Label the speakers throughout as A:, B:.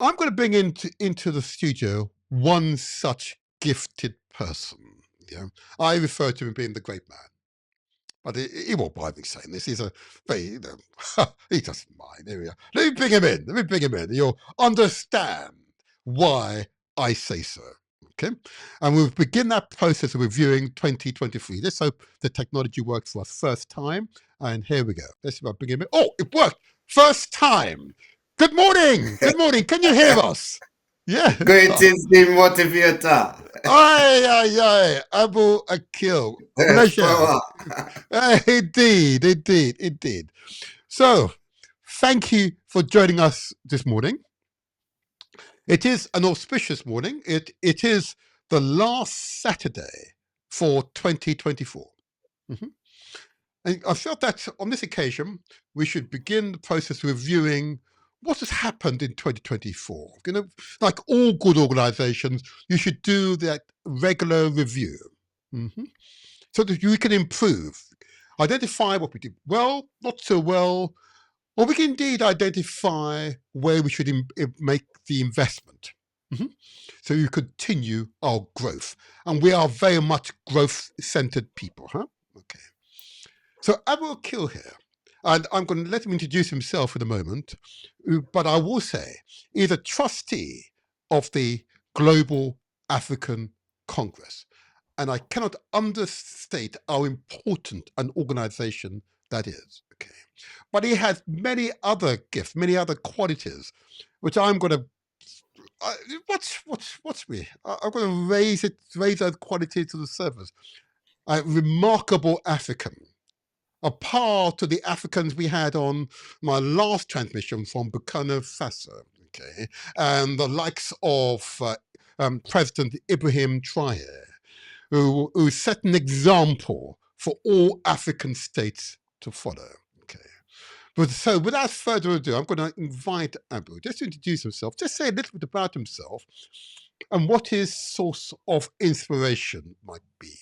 A: I'm going to bring into the studio one such gifted person. Yeah, I refer to him being the great man, but he won't mind me saying this. He's a very, he doesn't mind. Here we are. Let me bring him in. Let me bring him in. You'll understand why I say so. Okay, and we'll begin that process of reviewing 2023. Let's hope the technology works for us first time. And here we go. Let's see if I bring him in. Oh, it worked. First time. Good morning. Good morning. Can you hear us? Yeah.
B: Greetings, the motivator.
A: Aye. Abu Akil. Pleasure.
B: Power.
A: Indeed. So, thank you for joining us this morning. It is an auspicious morning. It is the last Saturday for 2024. Mm-hmm. And I felt that on this occasion, we should begin the process of reviewing what has happened in 2024. You know, like all good organizations, you should do that regular review. Mm-hmm. So that you can improve, identify what we did well, not so well, or we can indeed identify where we should make the investment. Mm-hmm. So you continue our growth. And we are very much growth-centered people, huh? Okay. So Abu Akil here, and I'm going to let him introduce himself in a moment, but I will say he's a trustee of the Global African Congress. And I cannot understate how important an organization that is. Okay, but he has many other gifts, many other qualities, which I'm going to. What's me? I'm going to raise those qualities to the surface. A remarkable African, a par to the Africans we had on my last transmission from Burkina Faso. Okay, and the likes of President Ibrahim Traoré, who set an example for all African states to follow. Okay. But so without further ado, I'm going to invite Abu just to introduce himself, just say a little bit about himself and what his source of inspiration might be.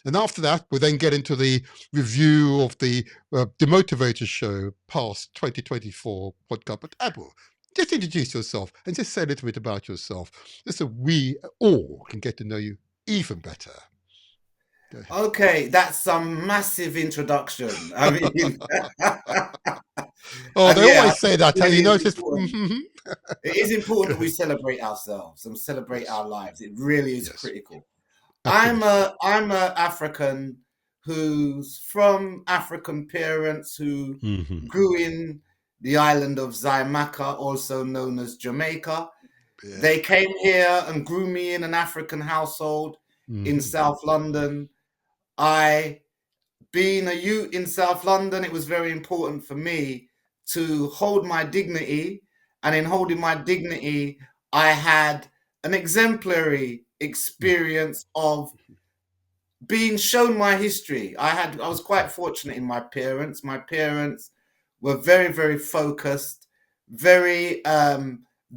A: And after that, we'll then get into the review of the Motivator Show past 2024 podcast. But Abu, just introduce yourself and just say a little bit about yourself, just so we all can get to know you even better.
B: Okay, that's some massive introduction. I mean,
A: Oh,
B: and
A: they
B: yeah,
A: always say that.
B: it
A: You know, it's
B: is
A: just.
B: important. It is important that we celebrate ourselves and celebrate
A: Yes.
B: our lives. It really is
A: Yes.
B: critical.
A: Absolutely.
B: I'm a African who's from African parents who
A: Mm-hmm.
B: grew in the island of Zaimaka, also known as Jamaica.
A: Yeah.
B: They came here and grew me in an African household in
A: Mm-hmm.
B: South London. Being a youth in South London, it was very important for me to hold my dignity. And in holding my dignity, I had an exemplary experience of being shown my history. I was quite fortunate in my parents. My parents were very, very focused, very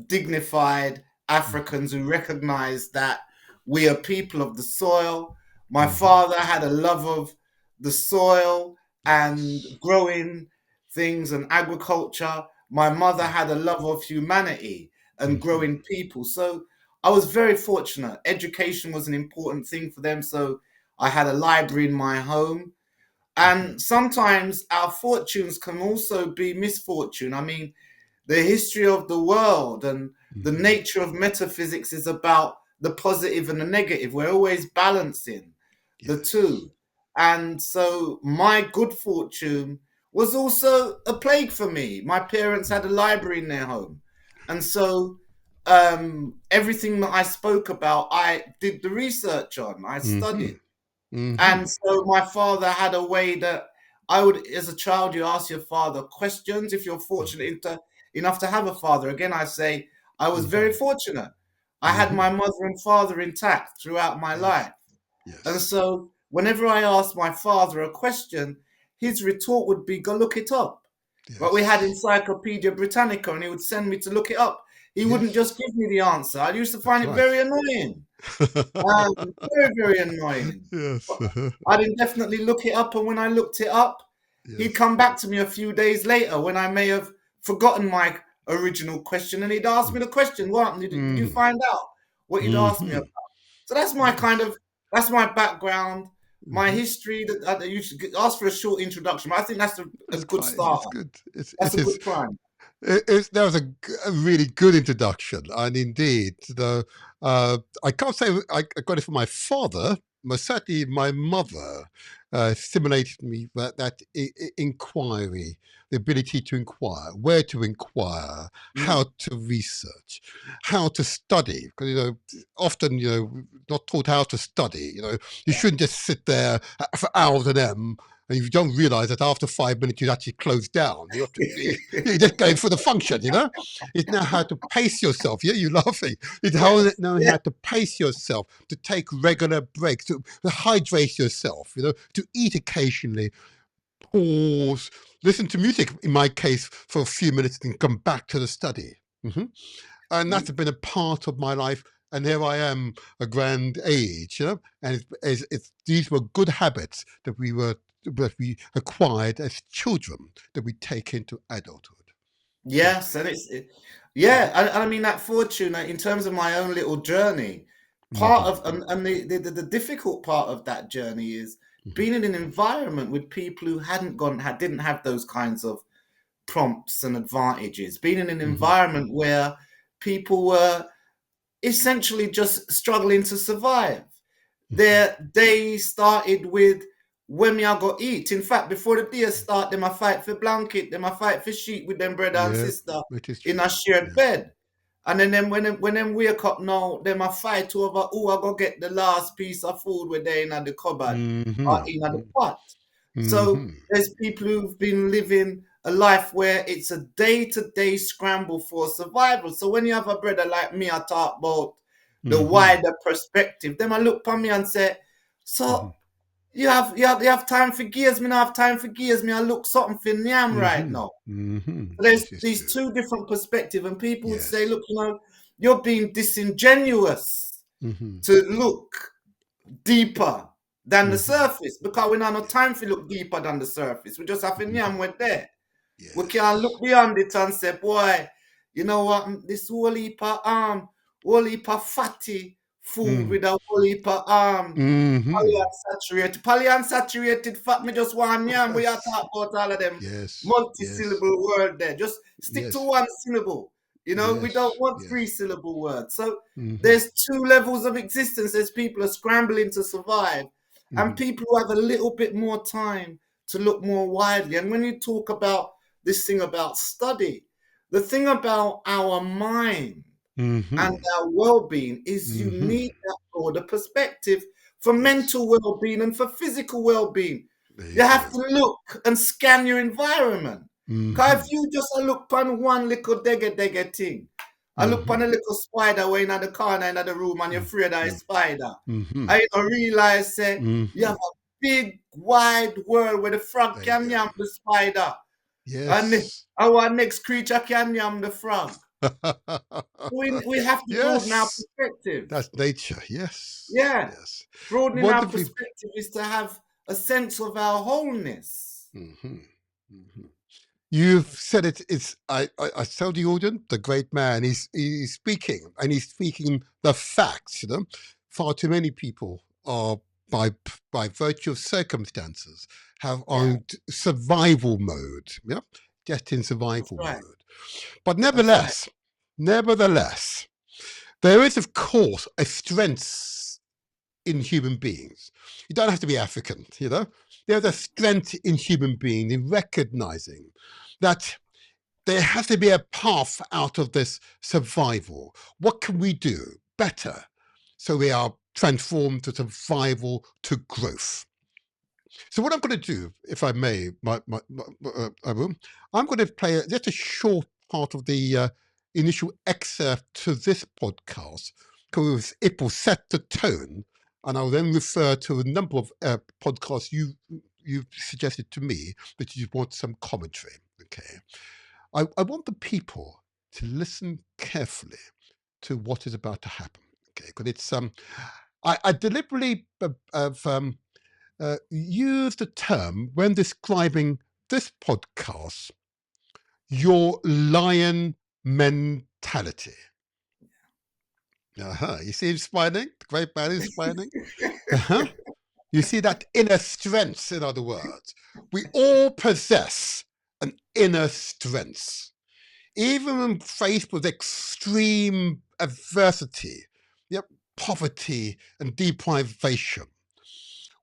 B: dignified Africans who recognized that we are people of the soil. My father had a love of the soil and growing things and agriculture. My mother had a love of humanity and growing people. So I was very fortunate. Education was an important thing for them. So I had a library in my home. And sometimes our fortunes can also be misfortune. I mean, the history of the world and the nature of metaphysics is about the positive and the negative. We're always balancing the two. And so my good fortune was also a plague for me. My parents had a library in their home. And so everything that I spoke about, I did the research on, I studied. And so my father had a way that I would, as a child, you ask your father questions if you're fortunate enough to have a father. Again, I say I was very fortunate. I had my mother and father intact throughout my life. And so whenever I asked my father a question, his retort would be, go look it up. But we had Encyclopedia Britannica and he would send me to look it up. He wouldn't just give me the answer. I used to find it very annoying. Very, very annoying.
A: Yes.
B: But I'd indefinitely look it up, and when I looked it up, he'd come back to me a few days later when I may have forgotten original question, and he'd ask me the question. What did you
A: Mm-hmm.
B: find out what he'd asked me
A: Mm-hmm.
B: about? So that's my kind
A: Yes.
B: of that's my background, my
A: Mm-hmm.
B: history. That you should ask for a short introduction. But I think that's a
A: That's
B: good
A: fine. It's
B: start.
A: good.
B: That's
A: It
B: a
A: is.
B: good prime.
A: That was a really good introduction, and indeed, I can't say I got it from my father, but certainly my mother stimulated me that inquiry, the ability to inquire, where to inquire,
B: Mm.
A: how to research, how to study. Because often not taught how to study. You shouldn't just sit there for hours on end. And you don't realize that after 5 minutes, you actually close down. You're just going for the function. It's now how to pace yourself. Yeah, you're laughing. It's how
B: Yes.
A: knowing how to pace yourself, to take regular breaks, to hydrate yourself, to eat occasionally, pause, listen to music, in my case, for a few minutes, and come back to the study. And that's been a part of my life. And here I am, a grand age, and these were good habits that we acquired as children that we take into adulthood.
B: Yes,
A: Certainly.
B: and
A: Mm-hmm.
B: and I mean that fortune in terms of my own little journey. Part
A: Mm-hmm.
B: of and the difficult part of that journey is
A: Mm-hmm.
B: being in an environment with people who didn't have those kinds of prompts and advantages. Being in an
A: Mm-hmm.
B: environment where people were essentially just struggling to survive.
A: Mm-hmm.
B: Their day started with when me I go eat. In fact, before the day start, them I fight for blanket, them I fight for sheet with them brother and
A: Yeah,
B: sister
A: it is
B: in
A: true.
B: a shared
A: Yeah.
B: bed. And then when them wake up now, them I fight over who I go get the last piece of food with they in the cupboard or in the
A: Mm-hmm.
B: pot. So
A: Mm-hmm.
B: there's people who've been living a life where it's a day-to-day scramble for survival. So when you have a brother like me, I talk about the
A: Mm-hmm.
B: wider perspective. Then I look upon me and say,
A: Mm-hmm.
B: so you have time for gears, me not have time for gears, me I look something for nyam right
A: Mm-hmm.
B: now.
A: Mm-hmm.
B: So there's
A: This is
B: these
A: true.
B: two different perspectives, and people would say,
A: Yes.
B: look, you're being disingenuous
A: Mm-hmm.
B: to look deeper than the
A: Mm-hmm.
B: surface because we don't have no
A: Yeah.
B: time to look deeper than the surface. We just have to
A: Mm-hmm.
B: nyam with there. We can't
A: Yes.
B: look beyond it and say, boy, you know what? This whole heap of fatty food
A: Mm.
B: with a whole heap of
A: Mm-hmm.
B: polyunsaturated fat. Me just want yam. We are
A: Yes.
B: talk about all of them
A: Yes. Yes.
B: multi-syllable word there. Just stick to
A: Yes.
B: one syllable. We don't
A: Yes.
B: want
A: Yes.
B: three-syllable words. So
A: Mm-hmm.
B: there's two levels of existence. There's people who are scrambling to survive, and
A: Mm-hmm.
B: people who have a little bit more time to look more widely. And when you talk about this thing about study, the thing about our mind and
A: Mm-hmm.
B: our well-being is you
A: Mm-hmm.
B: need that broader perspective for
A: Yes.
B: mental well-being and for physical well-being.
A: There you
B: You have
A: go.
B: to look and scan your environment. Because if
A: Mm-hmm.
B: you just look on one little degger thing, I look on
A: Mm-hmm.
B: a little spider way in the corner in the room and you're afraid of a spider.
A: Mm-hmm.
B: I don't realize you
A: Mm-hmm.
B: have a big wide world where the frog
A: There you
B: can
A: go.
B: yam the spider and
A: Yes.
B: our next creature can yam the frog. We have to broaden our
A: Yes.
B: perspective.
A: That's nature. Yes.
B: Yeah.
A: Yes.
B: Broadening our
A: Wonderfully.
B: perspective is to have a sense of our wholeness.
A: Mm-hmm. Mm-hmm. You've said it. I tell the audience, the great man, he's speaking, and he's speaking the facts. Far too many people are by virtue of circumstances are
B: Yeah,
A: in survival mode. Yeah, just in
B: that's
A: survival
B: right.
A: mode. But
B: That's right.
A: nevertheless, there is of course a strength in human beings. You don't have to be African. There's a strength in human beings in recognizing that there has to be a path out of this survival. What can we do better so we are transformed to survival to growth? So what I'm going to do, if I may, Abu, I'm going to play just a short part of the initial excerpt to this podcast because it will set the tone, and I'll then refer to a number of podcasts you suggested to me that you want some commentary. Okay. I want the people to listen carefully to what is about to happen. Okay, because I deliberately have used the term when describing this podcast, your lion mentality. You see him smiling? The great man is smiling. You see that inner strength, in other words. We all possess an inner strength. Even when faced with extreme adversity, yep, poverty and deprivation,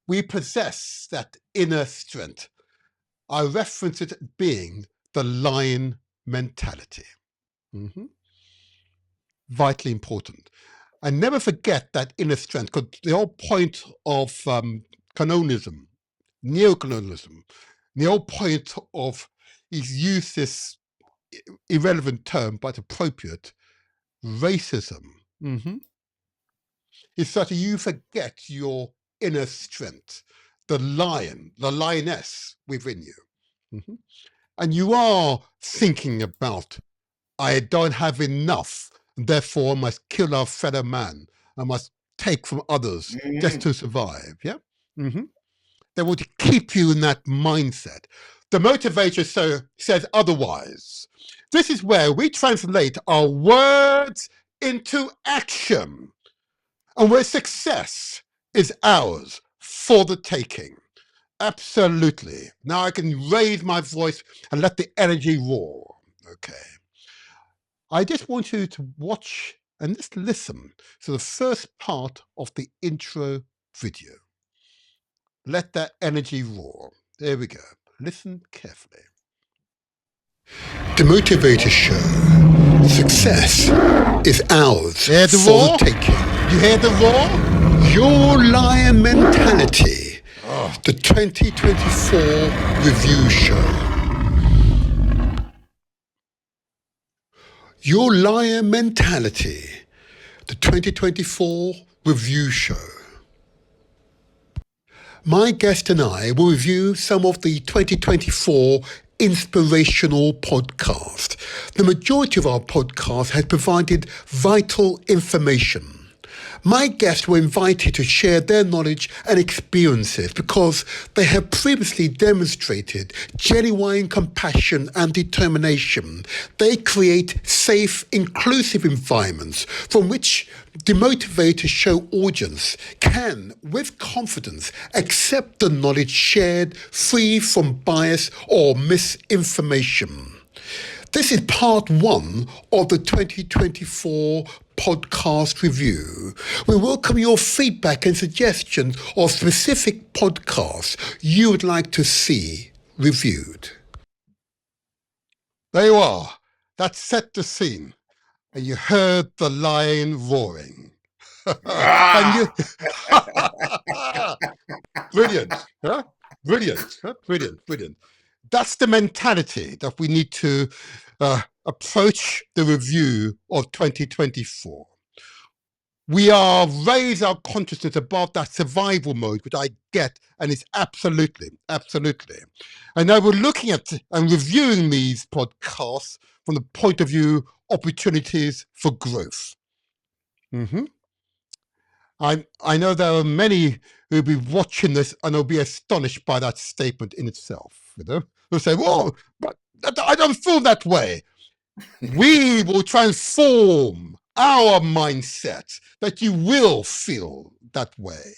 A: we possess that inner strength. I reference it being the lion mentality. Vitally important. And never forget that inner strength, because the whole point of colonialism, neocolonialism, the whole point of, he's used this irrelevant term but appropriate, racism, is that you forget your inner strength, the lion, the lioness within you. And you are thinking about, I don't have enough, therefore I must kill our fellow man. I must take from others just to survive. Yeah. They want to keep you in that mindset. The motivator says otherwise. This is where we translate our words into action, and where success is ours for the taking. Absolutely. Now I can raise my voice and let the energy roar. Okay. I just want you to watch and just listen to the first part of the intro video. Let that energy roar. There we go. Listen carefully. The Motivator Show. Success is ours
B: Hear the
A: for
B: roar?
A: the taking.
B: You hear the roar?
A: Your lion mentality. The 2024 review show. Your lion mentality. The 2024 review show. My guest and I will review some of the 2024 inspirational podcast. The majority of our podcast has provided vital information. My guests were invited to share their knowledge and experiences because they have previously demonstrated genuine compassion and determination. They create safe, inclusive environments from which the Motivator Show audience can, with confidence, accept the knowledge shared free from bias or misinformation. This is part one of the 2024 podcast review. We welcome your feedback and suggestions of specific podcasts you would like to see reviewed. There you are. That set the scene. And you heard the lion roaring. And you... Brilliant. Huh? Brilliant. Huh? Brilliant. Brilliant. That's the mentality that we need to approach the review of 2024. We are raise our consciousness above that survival mode, which I get, and it's absolutely. And now we're looking at and reviewing these podcasts from the point of view opportunities for growth. I know there are many who'll be watching this and will be astonished by that statement in itself. They'll say, "Whoa, but I don't feel that way." We will transform our mindset that you will feel that way.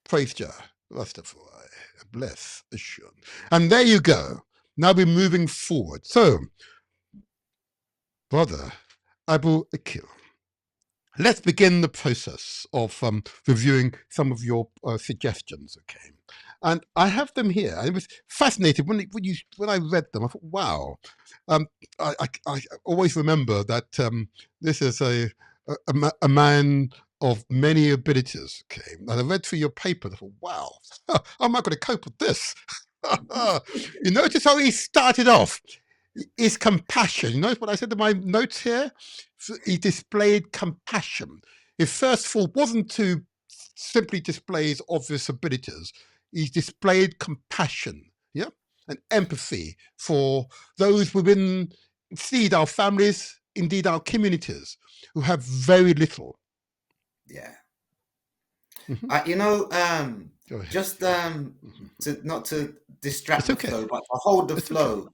A: Praise Jah, Rastafari, bless Ashun. And there you go. Now we're moving forward. So, Brother Abu Akil, let's begin the process of reviewing some of your suggestions, okay? And I have them here. I was fascinated when I read them. I thought, wow. I always remember that this is a man of many abilities, okay? And I read through your paper and I thought, wow, how am I going to cope with this? You notice how he started off? Is compassion. You notice what I said in my notes here? He displayed compassion. His first thought wasn't to simply display his obvious abilities. He displayed compassion, yeah, and empathy for those within, indeed, our families, indeed our communities, who have very little.
B: Yeah.
A: Go ahead.
B: Just to not to distract
A: It's okay.
B: the flow, but to hold the
A: It's
B: flow.
A: okay.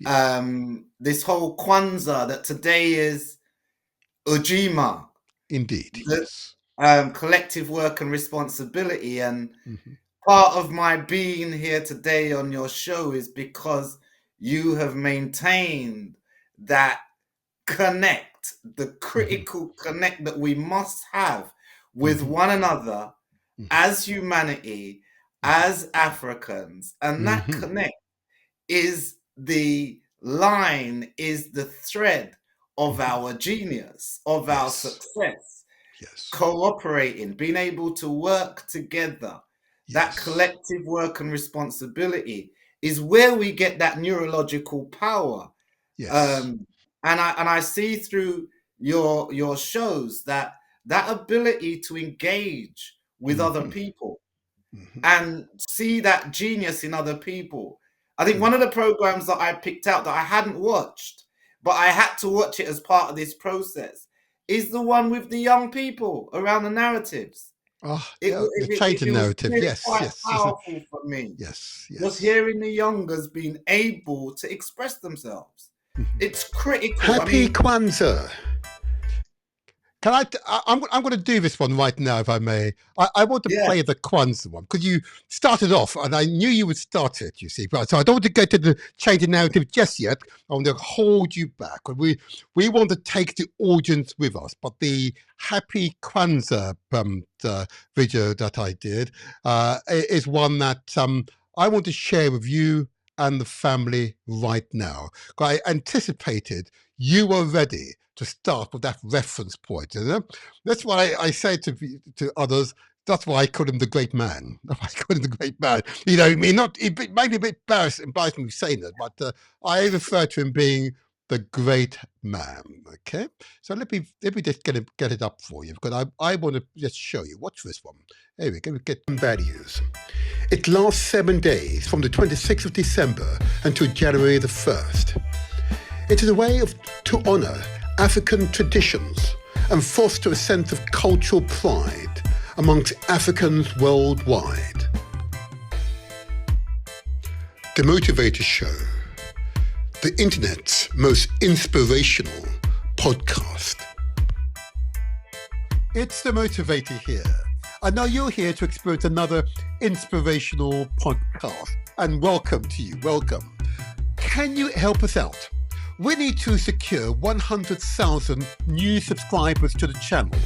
B: This whole Kwanzaa that today is Ujima,
A: Indeed,
B: the
A: yes.
B: collective work and responsibility. And
A: Mm-hmm.
B: part of my being here today on your show is because you have maintained that connect, the
A: Mm-hmm.
B: critical connect that we must have with
A: Mm-hmm.
B: one another as humanity, as Africans. And that
A: Mm-hmm.
B: connect is the line, is the thread of
A: Mm-hmm.
B: our genius, of our
A: Yes,
B: success.
A: yes,
B: Cooperating, being able to work together, that
A: yes.
B: collective work and responsibility is where we get that neurological power.
A: Yes.
B: Um, and I see through your shows that that ability to engage with other
A: Mm-hmm.
B: people
A: Mm-hmm.
B: and see that genius in other people. I think
A: Mm.
B: one of the programs that I picked out that I hadn't watched, but I had to watch it as part of this process, is the one with the young people around the narratives.
A: Oh, yeah, the
B: It
A: changing
B: was
A: narrative.
B: really
A: Yes,
B: quite
A: yes,
B: powerful for me.
A: yes,
B: Just
A: yes.
B: hearing the youngers being able to express themselves.
A: Mhm.
B: It's critical. I
A: Happy
B: mean,
A: Kwanzaa. Can I'm going to do this one right now, if I may. I want to
B: yeah,
A: play the Kwanzaa one because you started off, and I knew you would start it. You see, right? So I don't want to go to the changing narrative just yet. I want to hold you back. We want to take the audience with us. But the Happy Kwanzaa video that I did is one that I want to share with you and the family right now. I anticipated you were ready to start with that reference point. You know? That's why I say to others, that's why I call him the great man. That's why I call him the great man. You know, I mean, not it might be a bit embarrassing saying that, but I refer to him being the great man. Okay, so let me just get it up for you because I want to just show you. Watch this one. Here we go. We get values. It lasts 7 days from the 26th of December until January the 1st. It is a way to honour African traditions and foster a sense of cultural pride amongst Africans worldwide. The Motivator Show, the internet's most inspirational podcast. It's the Motivator here. I know you're here to experience another inspirational podcast, and welcome to you, welcome. Can you help us out? We need to secure 100,000 new subscribers to the channel.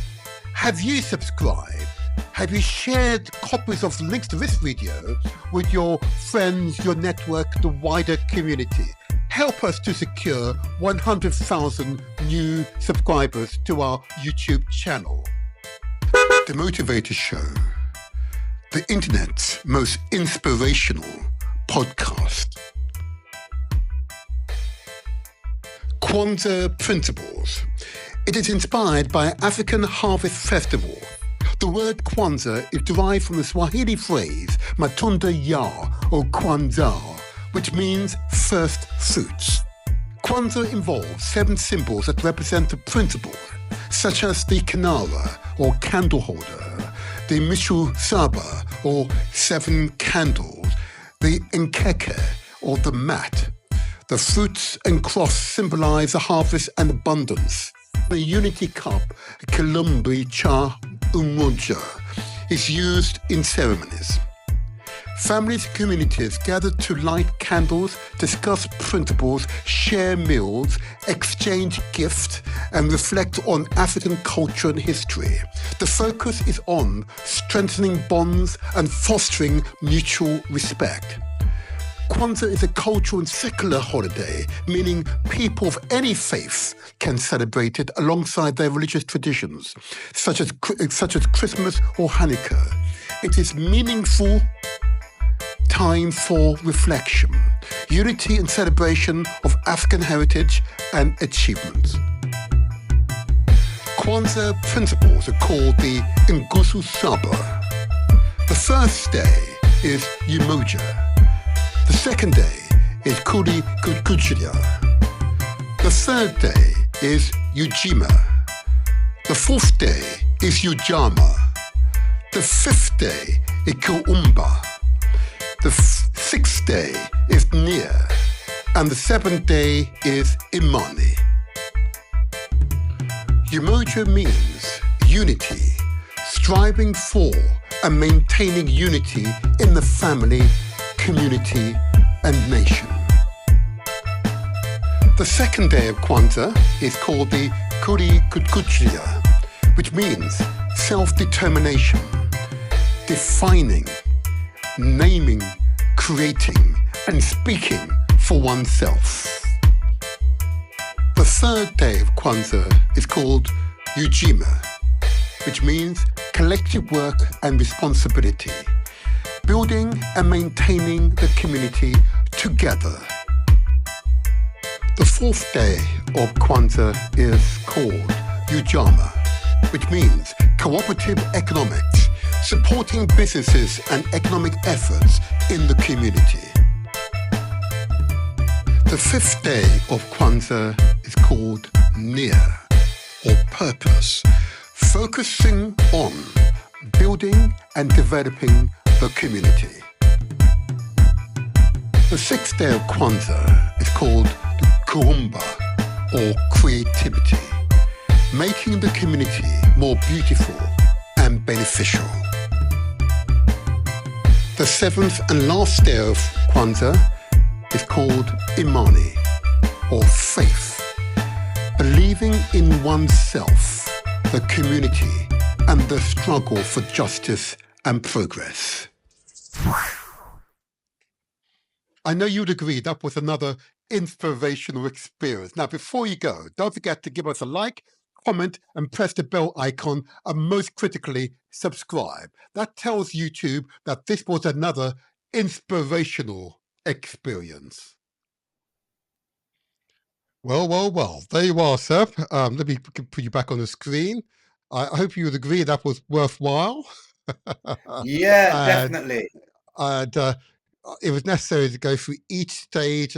A: Have you subscribed? Have you shared copies of links to this video with your friends, your network, the wider community? Help us to secure 100,000 new subscribers to our YouTube channel. The Motivator Show, the internet's most inspirational podcast. Kwanzaa Principles. It is inspired by African Harvest Festival. The word Kwanzaa is derived from the Swahili phrase Matunda ya or Kwanzaa, which means first fruits. Kwanzaa involves 7 symbols that represent the principles, such as the kinara or candle holder, the mishu saba or 7 candles, the nkeke or the mat. The fruits and cross symbolize the harvest and abundance. The unity cup, Kilumbi Cha Umoja, is used in ceremonies. Families and communities gather to light candles, discuss principles, share meals, exchange gifts, and reflect on African culture and history. The focus is on strengthening bonds and fostering mutual respect. Kwanzaa is a cultural and secular holiday, meaning people of any faith can celebrate it alongside their religious traditions, such as Christmas or Hanukkah. It is meaningful time for reflection, unity and celebration of African heritage and achievements. Kwanzaa principles are called the Ngusu Saba. The first day is Umoja. The second day is Kuli Kukuchia. The third day is Ujima. The fourth day is Ujama. The fifth day is Kuumba. The sixth day is Nia. And the seventh day is Imani. Umoja means unity, striving for and maintaining unity in the family, community, and nation. The second day of Kwanzaa is called the Kuri Kukuchia, which means self-determination, defining, naming, creating, and speaking for oneself. The third day of Kwanzaa is called Ujima, which means collective work and responsibility, building and maintaining the community together. The fourth day of Kwanzaa is called Ujama, which means cooperative economics, supporting businesses and economic efforts in the community. The fifth day of Kwanzaa is called Nia, or purpose, focusing on building and developing the community. The sixth day of Kwanzaa is called Kuumba, or creativity, making the community more beautiful and beneficial. The seventh and last day of Kwanzaa is called Imani, or faith, believing in oneself, the community, and the struggle for justice and progress. I know you'd agree that was another inspirational experience. Now, before you go, don't forget to give us a like, comment, and press the bell icon, and most critically, subscribe. That tells YouTube that this was another inspirational experience. Well. There you are, sir. Let me put you back on the screen. I hope you would agree that was worthwhile.
B: Yeah, definitely.
A: And it was necessary to go through each stage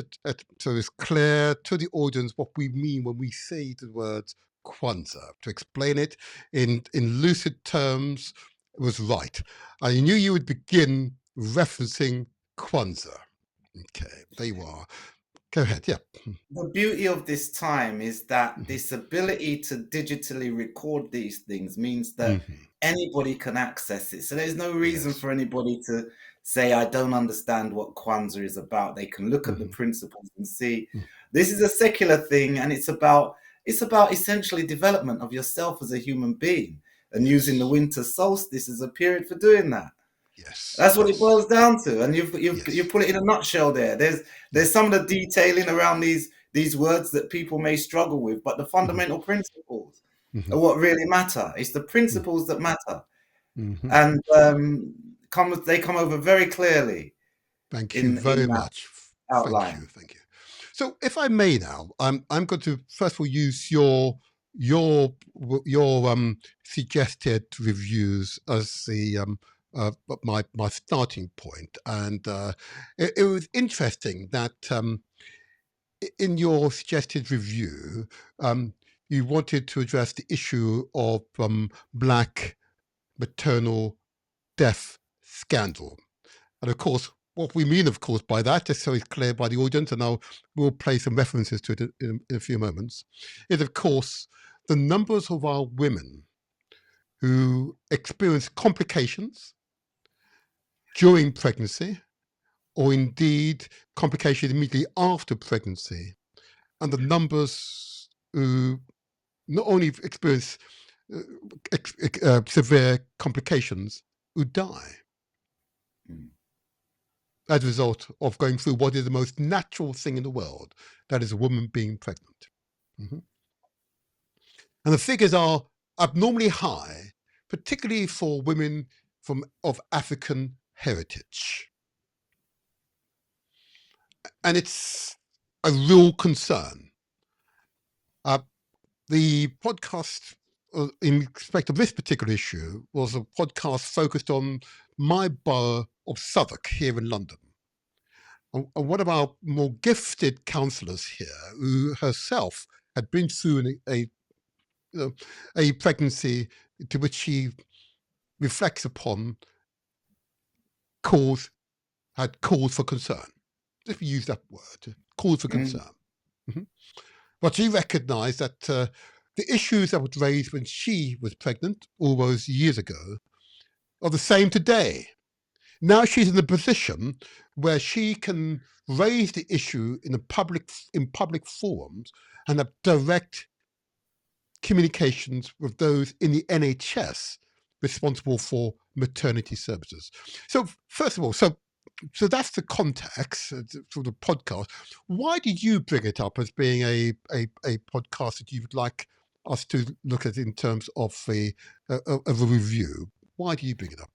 A: so it's clear to the audience what we mean when we say the words Kwanzaa. To explain it in lucid terms was right. I knew you would begin referencing Kwanzaa. Okay, there you are. Go ahead, yeah.
B: The beauty of this time is that this ability to digitally record these things means that anybody can access it. So there's no reason for anybody to say, I don't understand what Kwanzaa is about. They can look at the principles and see this is a secular thing, and it's about essentially development of yourself as a human being, and using the winter solstice as a period for doing that.
A: Yes,
B: that's what it boils down to, and you put it in a nutshell there. There's some of the detailing around these words that people may struggle with, but the fundamental principles are what really matter. It's the principles that matter, and they come over very clearly.
A: Thank you very much.
B: Outline.
A: Thank you. So, if I may now, I'm going to first of all use your suggested reviews as the my starting point, and it was interesting that in your suggested review, you wanted to address the issue of Black maternal death scandal, and of course, what we mean, of course, by that, just so it's clear by the audience, and we'll play some references to it in a few moments, is, of course, the numbers of our women who experience complications during pregnancy, or indeed complications immediately after pregnancy, and the numbers who not only experience severe complications, who die as a result of going through what is the most natural thing in the world, that is a woman being pregnant. And the figures are abnormally high, particularly for women of African heritage. And it's a real concern. The podcast in respect of this particular issue was a podcast focused on my borough of Southwark here in London. And one of our more gifted counsellors here, who herself had been through a pregnancy to which she reflects upon had cause for concern. If we use that word, cause for concern. Mm-hmm. But she recognised that the issues that were raised when she was pregnant all those years ago are the same today. Now she's in a position where she can raise the issue in public forums and have direct communications with those in the NHS responsible for maternity services. So first of all, so that's the context for the podcast. Why did you bring it up as being a podcast that you would like us to look at in terms of a review? Why do you bring it up?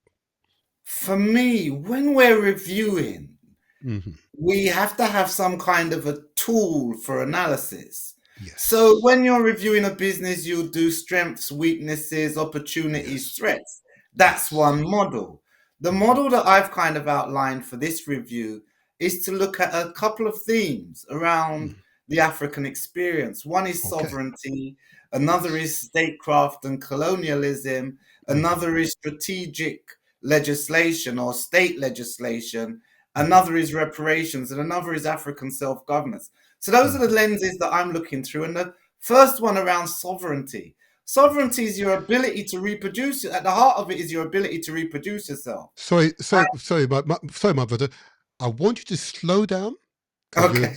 B: For me, when we're reviewing,
A: Mm-hmm.
B: we have to have some kind of a tool for analysis.
A: Yes.
B: So when you're reviewing a business, you'll do strengths, weaknesses, opportunities,
A: Yes.
B: threats. That's
A: Yes.
B: one model. The model that I've kind of outlined for this review is to look at a couple of themes around the African experience. One is
A: Okay.
B: sovereignty, another is statecraft and colonialism, another is strategic legislation or state legislation, another is reparations, and another is African self-governance. So those are the lenses that I'm looking through. And the first one around sovereignty. Sovereignty is your ability to reproduce. At the heart of it is your ability to reproduce yourself.
A: Sorry, my brother. I want you to slow down.
B: Okay.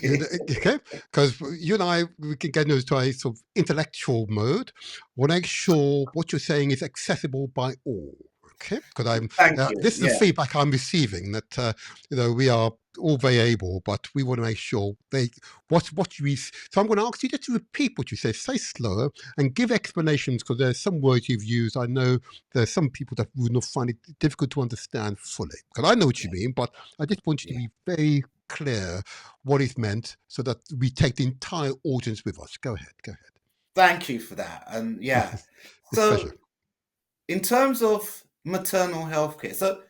A: Because you and I, we can get into a sort of intellectual mode. Want to make sure what you're saying is accessible by all. Okay, because
B: Thank you.
A: this is the feedback I'm receiving that we are all very able, but we want to make sure what you. So I'm going to ask you just to repeat what you say slower, and give explanations, because there's some words you've used. I know there's some people that would not find it difficult to understand fully. Because I know what you mean, but I just want you to be very clear what is meant, so that we take the entire audience with us. Go ahead.
B: Thank you for that. And
A: It's
B: so
A: pleasure.
B: in terms of maternal health care, so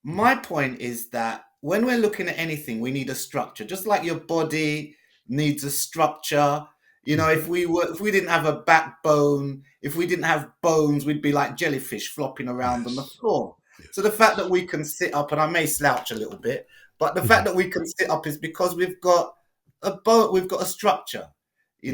B: my point is that when we're looking at anything, we need a structure, just like your body needs a structure. If we didn't have a backbone, if we didn't have bones, we'd be like jellyfish flopping around on the floor.
A: Yes.
B: So the fact that we can sit up, and I may slouch a little bit, but the fact that we can sit up is because we've got a structure,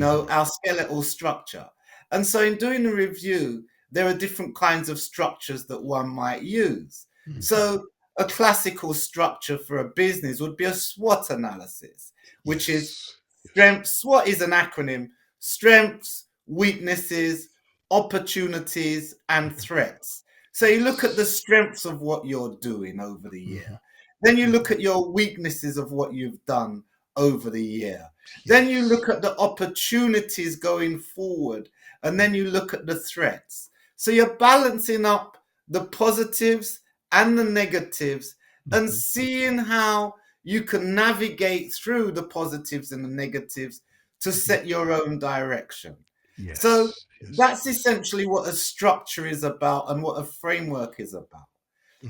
B: our skeletal structure. And so in doing a review, there are different kinds of structures that one might use. So a classical structure for a business would be a SWOT analysis, which is strengths. SWOT is an acronym: strengths, weaknesses, opportunities, and threats. So you look at the strengths of what you're doing over the year. Then you look at your weaknesses of what you've done over the year. Then you look at the opportunities going forward. And then you look at the threats. So you're balancing up the positives and the negatives and seeing how you can navigate through the positives and the negatives to set your own direction. So that's essentially what a structure is about and what a framework is about.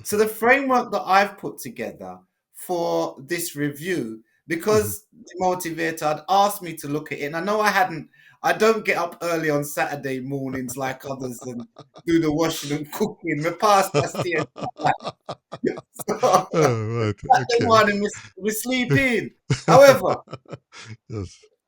B: So the framework that I've put together for this review, because the motivator had asked me to look at it, and I know I don't get up early on Saturday mornings like others and do the washing and cooking. My pastor stays morning we sleep in. However,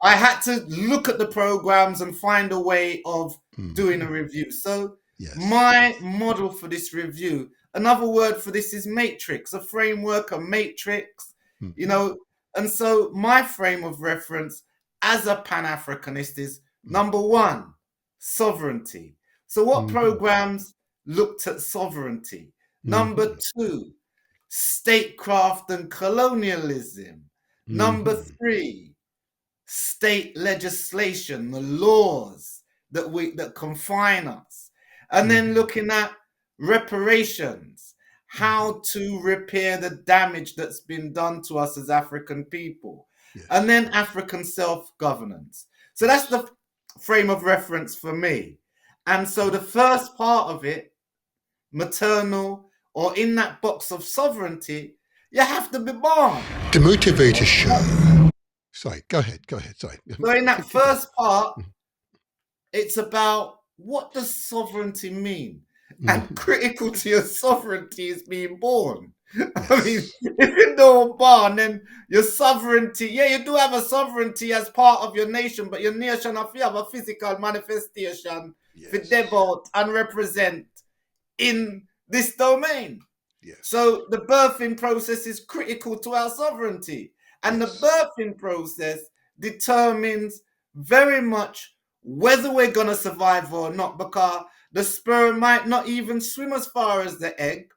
B: I had to look at the programs and find a way of doing a review. So my model for this review, another word for this is matrix, a framework, a matrix, and so my frame of reference as a Pan-Africanist is number one, sovereignty. So what programs looked at sovereignty? Number two, statecraft and colonialism. Number three, state legislation, the laws that confine us. And then looking at reparations, how to repair the damage that's been done to us as African people. And then African self-governance. So that's the frame of reference for me. And so the first part of it, maternal, or in that box of sovereignty, you have to be born.
A: The Motivator Show. Sorry, go ahead. Sorry.
B: So in that first part, it's about, what does sovereignty mean? and
A: Mhm.
B: critical to your sovereignty is being born. I mean,
A: Yes.
B: if you're not born, then your sovereignty, yeah, you do have a sovereignty as part of your nation, but your nation, if you have a physical manifestation for
A: Yes.
B: debut and represent in this domain.
A: Yes.
B: So the birthing process is critical to our sovereignty. And the
A: Yes.
B: birthing process determines very much whether we're going to survive or not, because the sperm might not even swim as far as the egg.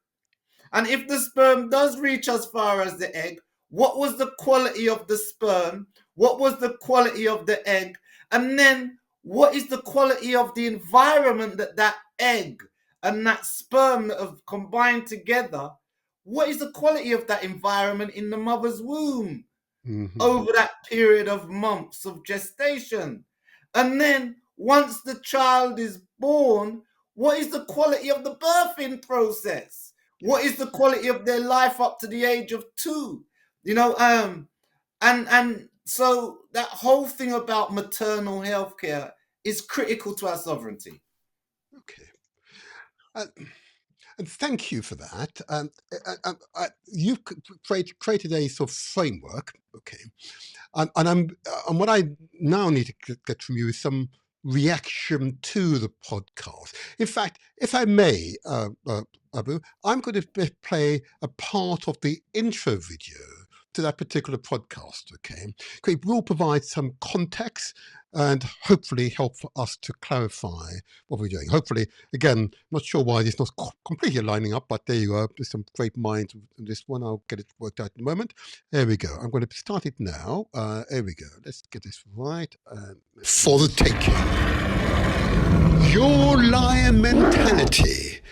B: And if the sperm does reach as far as the egg, what was the quality of the sperm? What was the quality of the egg? And then what is the quality of the environment that that egg and that sperm that have combined together? What is the quality of that environment in the mother's womb
A: Hmm.
B: over that period of months of gestation? And then once the child is born, what is the quality of the birthing process? What is the
A: Yes.
B: quality of their life up to the age of 2? You know, and so that whole thing about maternal health care is critical to our sovereignty.
A: Okay. Uh, and thank you for that. You've created a sort of framework. Okay. And what I now need to get from you is some reaction to the podcast. In fact, if I may, Abu, I'm going to play a part of the intro video to that particular podcast. Okay, it will provide some context and hopefully help for us to clarify what we're doing. Hopefully, again, not sure why it's not completely lining up, but there you go. There's some great minds in this one. I'll get it worked out in a moment. There we go. I'm going to start it now. There we go. Let's get this right. For the taking. Your lion mentality.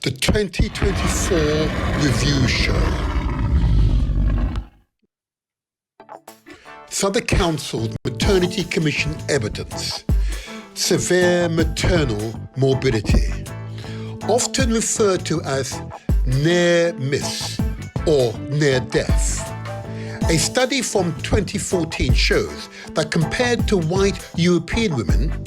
A: The 2024 review show. Southwark Council's Maternity Commission evidence. Severe maternal morbidity. Often referred to as near miss or near death. A study from 2014 shows that compared to white European women,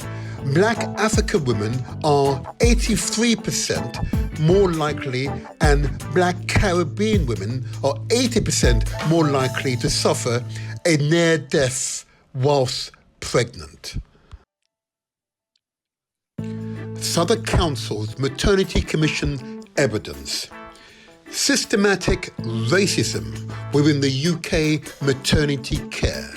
A: black African women are 83% more likely and black Caribbean women are 80% more likely to suffer a near death whilst pregnant. Southwark Council's Maternity Commission evidence. Systematic racism within the UK maternity care.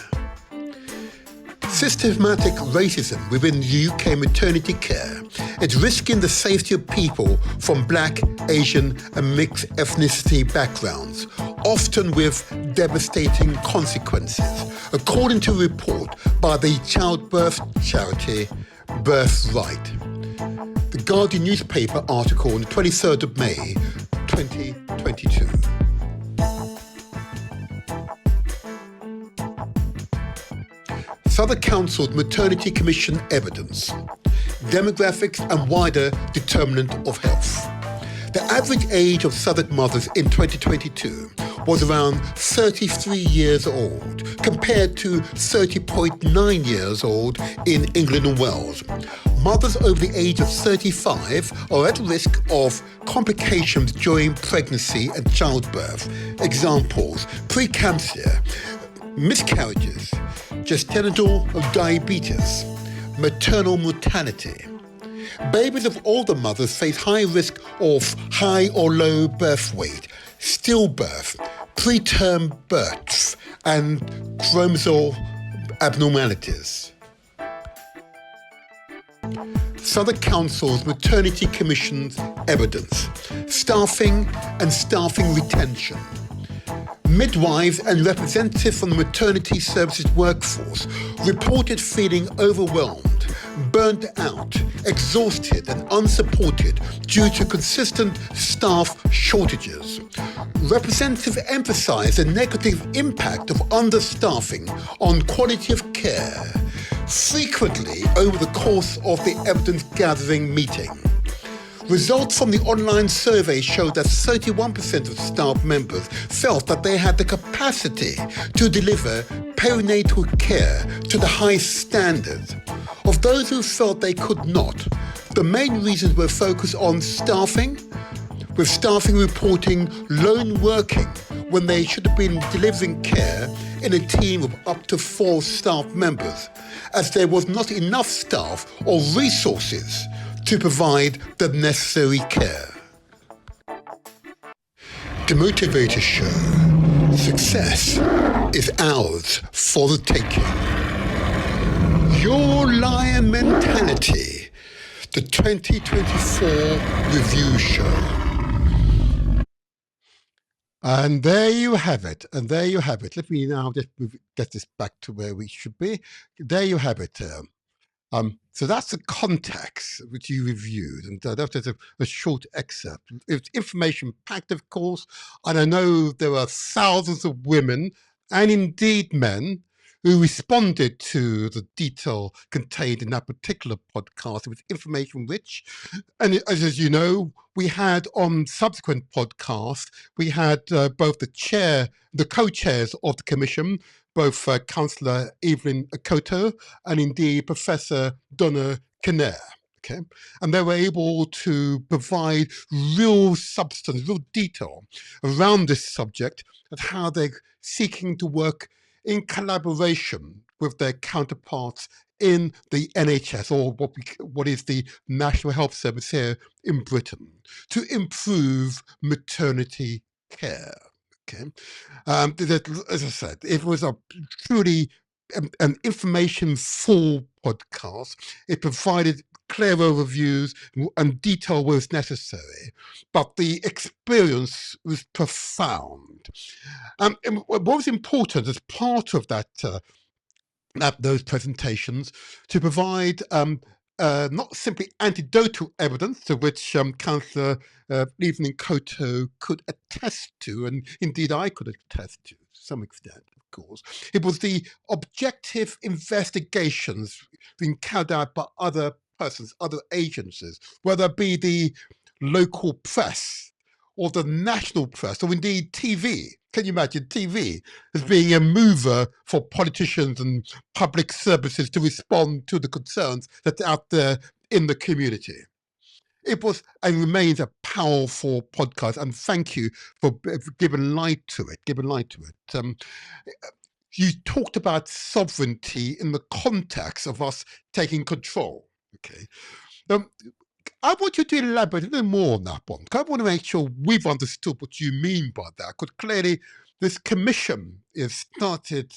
A: Systematic racism within the UK maternity care is risking the safety of people from black, Asian and mixed ethnicity backgrounds, often with devastating consequences, according to a report by the childbirth charity Birthright. The Guardian newspaper article on the 23rd of May 2022. Southwark Council's Maternity Commission evidence. Demographics and wider determinant of health. The average age of Southwark mothers in 2022 was around 33 years old, compared to 30.9 years old in England and Wales. Mothers over the age of 35 are at risk of complications during pregnancy and childbirth. Examples: preeclampsia, miscarriages, gestational diabetes, maternal mortality. Babies of older mothers face high risk of high or low birth weight, stillbirth, preterm birth, and chromosomal abnormalities. Southwark Council's Maternity Commission's evidence. Staffing and staffing retention. Midwives and representatives from the maternity services workforce reported feeling overwhelmed, burnt out, exhausted and unsupported due to consistent staff shortages. Representatives emphasised the negative impact of understaffing on quality of care, frequently over the course of the evidence-gathering meeting. Results from the online survey showed that 31% of staff members felt that they had the capacity to deliver perinatal care to the highest standards. Of those who felt they could not, The main reasons were focused on staffing, with staffing reporting lone working when they should have been delivering care in a team of up to 4 staff members, as there was not enough staff or resources to provide the necessary care. The motivators show success is ours for the taking. Your lion mentality, the 2024 review show. And there you have it. And there you have it. Let me now just get this back to where we should be. There you have it. So that's the context which you reviewed, and that was a short excerpt. It's information packed, of course, and I know there are thousands of women and indeed men who responded to the detail contained in that particular podcast. It was information rich, and as you know, we had on subsequent podcasts, we had both the co-chairs of the commission, both Councillor Evelyn Koto and indeed Professor Donna Kinnair. Okay, and they were able to provide real substance, real detail around this subject and how they're seeking to work in collaboration with their counterparts in the NHS, or what is the National Health Service here in Britain, to improve maternity care. Okay, as I said, it was a truly an information-full podcast. It provided clear overviews and detail where was necessary, but the experience was profound. And what was important as part of that those presentations to provide not simply anecdotal evidence to which Councillor Evelyn Koto could attest to, and indeed I could attest to some extent, of course. It was the objective investigations being carried out by other persons, other agencies, whether it be the local press or the national press, or indeed TV. Can you imagine TV as being a mover for politicians and public services to respond to the concerns that are out there in the community? It was and remains a powerful podcast, and thank you for giving light to it. You talked about sovereignty in the context of us taking control. Okay. I want you to elaborate a little more on that one. I want to make sure we've understood what you mean by that, because clearly this commission is started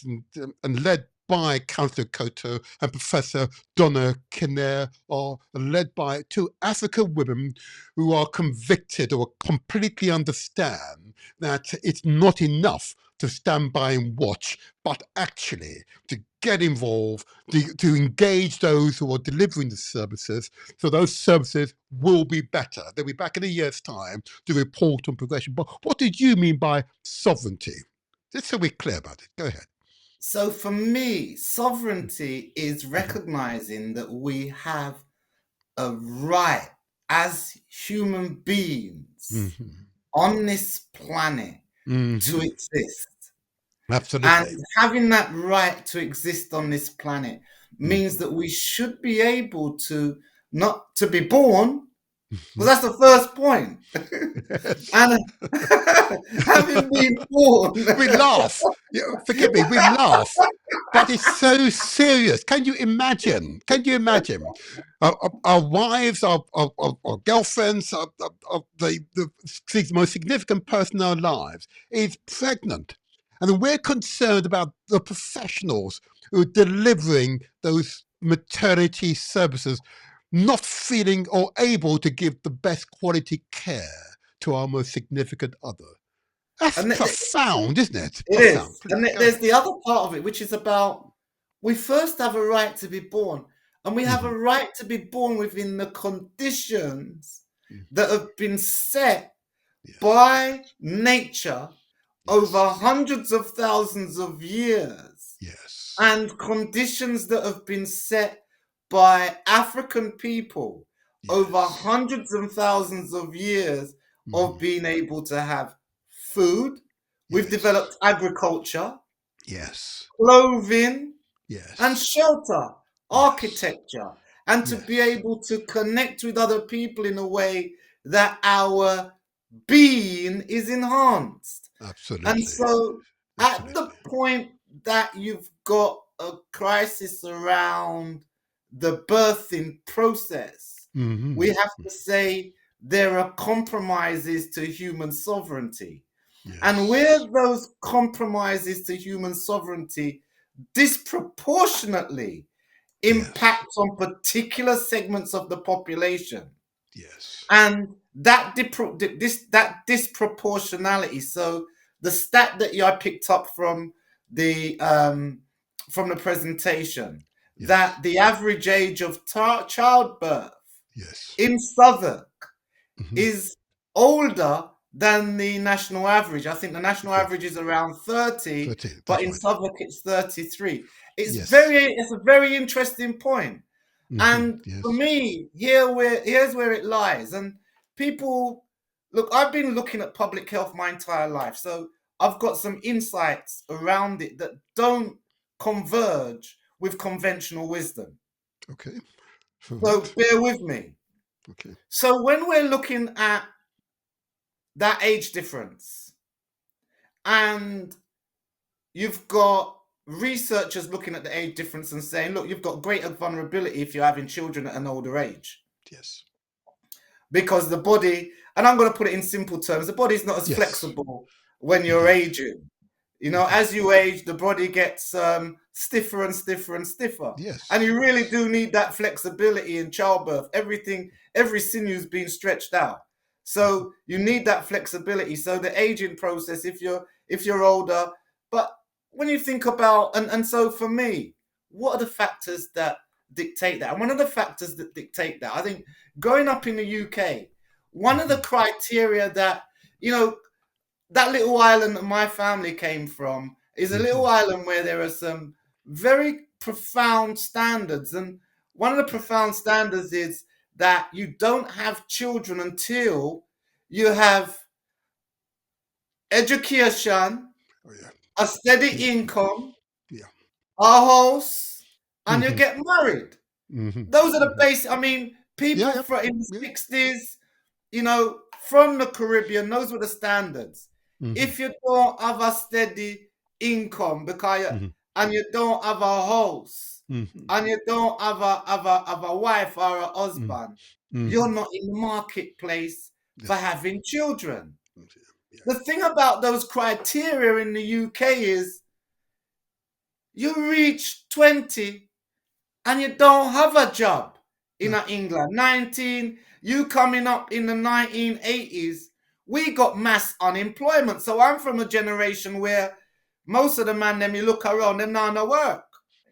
A: and led by Councillor Koto and Professor Donna Kinnair, are led by 2 African women who are convicted or completely understand that it's not enough to stand by and watch, but actually to get involved, to engage those who are delivering the services, so those services will be better. They'll be back in a year's time to report on progression. But what did you mean by sovereignty? Just so we're clear about it. Go ahead.
B: So for me, sovereignty is recognizing that we have a right as human beings on this planet to exist.
A: Absolutely.
B: And having that right to exist on this planet means that we should be able to not to be born, because that's the first point. And having been born,
A: We laugh. Forgive me, we laugh. But it's so serious. Can you imagine? Our wives, our girlfriends, the most significant person in our lives is pregnant. And we're concerned about the professionals who are delivering those maternity services not feeling or able to give the best quality care to our most significant other. That's profound, isn't it?
B: It
A: Profound.
B: is. And there's the other part of it, which is about we first have a right to be born, and we have a right to be born within the conditions that have been set by nature over hundreds of thousands of years.
A: Yes.
B: And conditions that have been set by African people over hundreds and thousands of years of being able to have food. We've developed agriculture,
A: yes,
B: clothing,
A: yes,
B: and shelter, architecture. and to be
A: Yes.
B: able to connect with other people in a way that our being is enhanced. And
A: Absolutely.
B: so, at the
A: Absolutely.
B: point that you've got a crisis around the birthing process, we
A: Mm-hmm.
B: have to say there are compromises to human sovereignty. And where
A: Yes.
B: those compromises to human sovereignty disproportionately
A: Yes.
B: impact on particular segments of the population,
A: Yes.
B: and that that disproportionality. So the stat that I picked up from the presentation,
A: Yes.
B: that the average age of childbirth
A: Yes.
B: in Southwark
A: Mm-hmm.
B: is older than the national average. I think the national
A: Okay.
B: average is around 30,
A: 13.
B: but
A: That's
B: in
A: right.
B: Southwark it's 33.
A: Yes.
B: It's a very interesting point.
A: Mm-hmm.
B: And for
A: Yes.
B: me, here's where it lies. And people, look, I've been looking at public health my entire life, so I've got some insights around it that don't converge with conventional wisdom.
A: Okay. All
B: So
A: right.
B: bear with me.
A: Okay.
B: So when we're looking at that age difference, and you've got researchers looking at the age difference and saying, look, you've got greater vulnerability if you're having children at an older age,
A: Yes.
B: because the body, and I'm going to put it in simple terms, the body's not as
A: Yes.
B: flexible when you're
A: Indeed.
B: aging. You know,
A: Mm-hmm.
B: as you age, the body gets stiffer and stiffer and stiffer. And
A: Yes.
B: you really
A: Yes.
B: do need that flexibility in childbirth. Every sinew's being stretched out.
A: Mm-hmm.
B: So you need that flexibility. So the aging process, if you're older, but when you think about, and so for me, what are the factors that dictate that? And one of the factors that dictate that, I think, growing up in the UK, one of the
A: Mm-hmm.
B: criteria that, you know, that little island that my family came from is a
A: Mm-hmm.
B: little island where there are some very profound standards. And one of the profound
A: Yes.
B: standards is that you don't have children until you have education,
A: Oh yeah.
B: a steady
A: Mm-hmm.
B: income,
A: Yeah.
B: a house, and you
A: Mm-hmm.
B: get married.
A: Mm-hmm.
B: Those are the
A: Mm-hmm.
B: basic. I mean,
A: Yeah.
B: people
A: Yeah.
B: in the
A: Yeah.
B: 60s, from the Caribbean, those were the standards.
A: Mm-hmm.
B: If you don't have a steady income,
A: Mm-hmm.
B: and you don't have a house,
A: Mm-hmm.
B: and you don't have a wife or a husband,
A: Mm-hmm.
B: you're not in the marketplace for
A: Yes.
B: having children.
A: Yeah.
B: The thing about those criteria in the UK is you reach 20 and you don't have a job in
A: No.
B: England. 19, you coming up in the 1980s, we got mass unemployment. So I'm from a generation where most of the man them you look around, them not no work.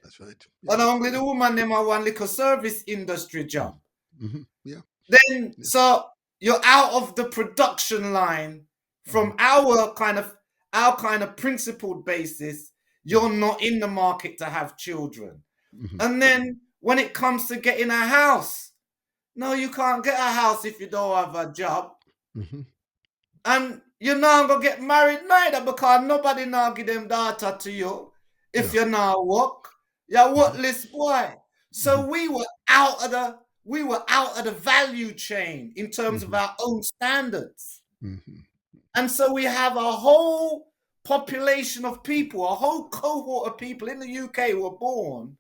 A: That's right.
B: And
A: Yes.
B: only
A: Yeah.
B: the woman them are one little service industry job.
A: Mm-hmm. Yeah.
B: Then
A: Yeah.
B: so you're out of the production line
A: Mm-hmm.
B: from our kind of principled basis. You're
A: Yes.
B: not in the market to have children.
A: Mm-hmm.
B: And then when it comes to getting a house, no, you can't get a house if you don't have a job.
A: Mm-hmm.
B: And you're not gonna get married neither, because nobody now give them daughter to you if
A: No.
B: you're not work. You're a
A: Mm-hmm.
B: workless boy.
A: Mm-hmm.
B: So we were out of the value chain in terms of
A: Mm-hmm.
B: our own standards.
A: Mm-hmm.
B: And so we have a whole population of people, a whole cohort of people in the UK who were born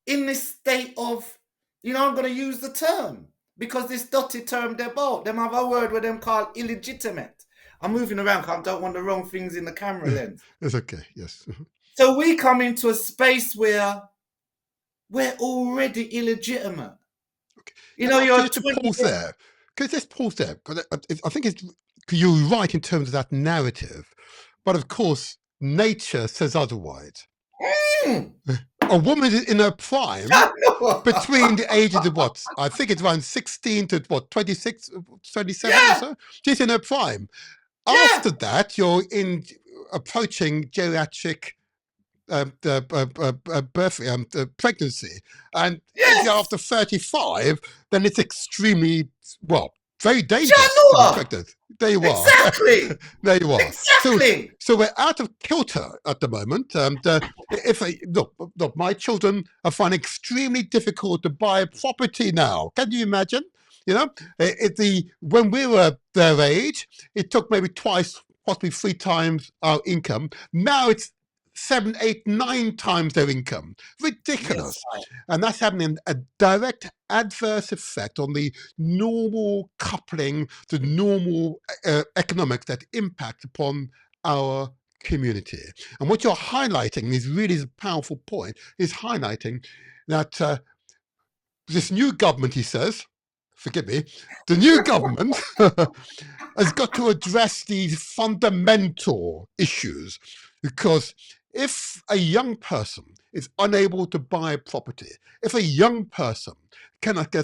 B: in this state of, I'm going to use the term, because this dirty term they're both, them have a word where them called illegitimate. I'm moving around because I don't want the wrong things in the camera lens.
A: It's okay. Yes.
B: So we come into a space where we're already illegitimate.
A: Okay. Can I ask you
B: You're
A: just to
B: 20
A: pause there? Because let's pause there. Because I think it's, cause you're right in terms of that narrative, but of course nature says otherwise.
B: Mm,
A: A woman in her prime,
B: I know.
A: between the ages of what? I think it's around 16 to what, 26, 27 or
B: Yeah,
A: so. She's in her prime.
B: yeah,
A: After that, you're approaching geriatric birth, pregnancy. And if you're
B: yes,
A: after 35, then it's extremely, well, very dangerous to be
B: Janua!
A: pregnant. There you are.
B: Exactly!
A: There you are. So,
B: Exactly!
A: so we're out of kilter at the moment. And if look, my children are finding extremely difficult to buy property now. Can you imagine? You know, when we were their age, it took maybe twice, possibly three times our income. Now it's 7, 8, 9 times their income.
B: Yes,
A: Ridiculous.
B: I.
A: And that's having a direct adverse effect on the normal coupling, the normal economics that impact upon our community. And what you're highlighting is really a powerful point, is highlighting that this new government, he says, forgive me, the new government has got to address these fundamental issues, because if a young person is unable to buy property, if a young person cannot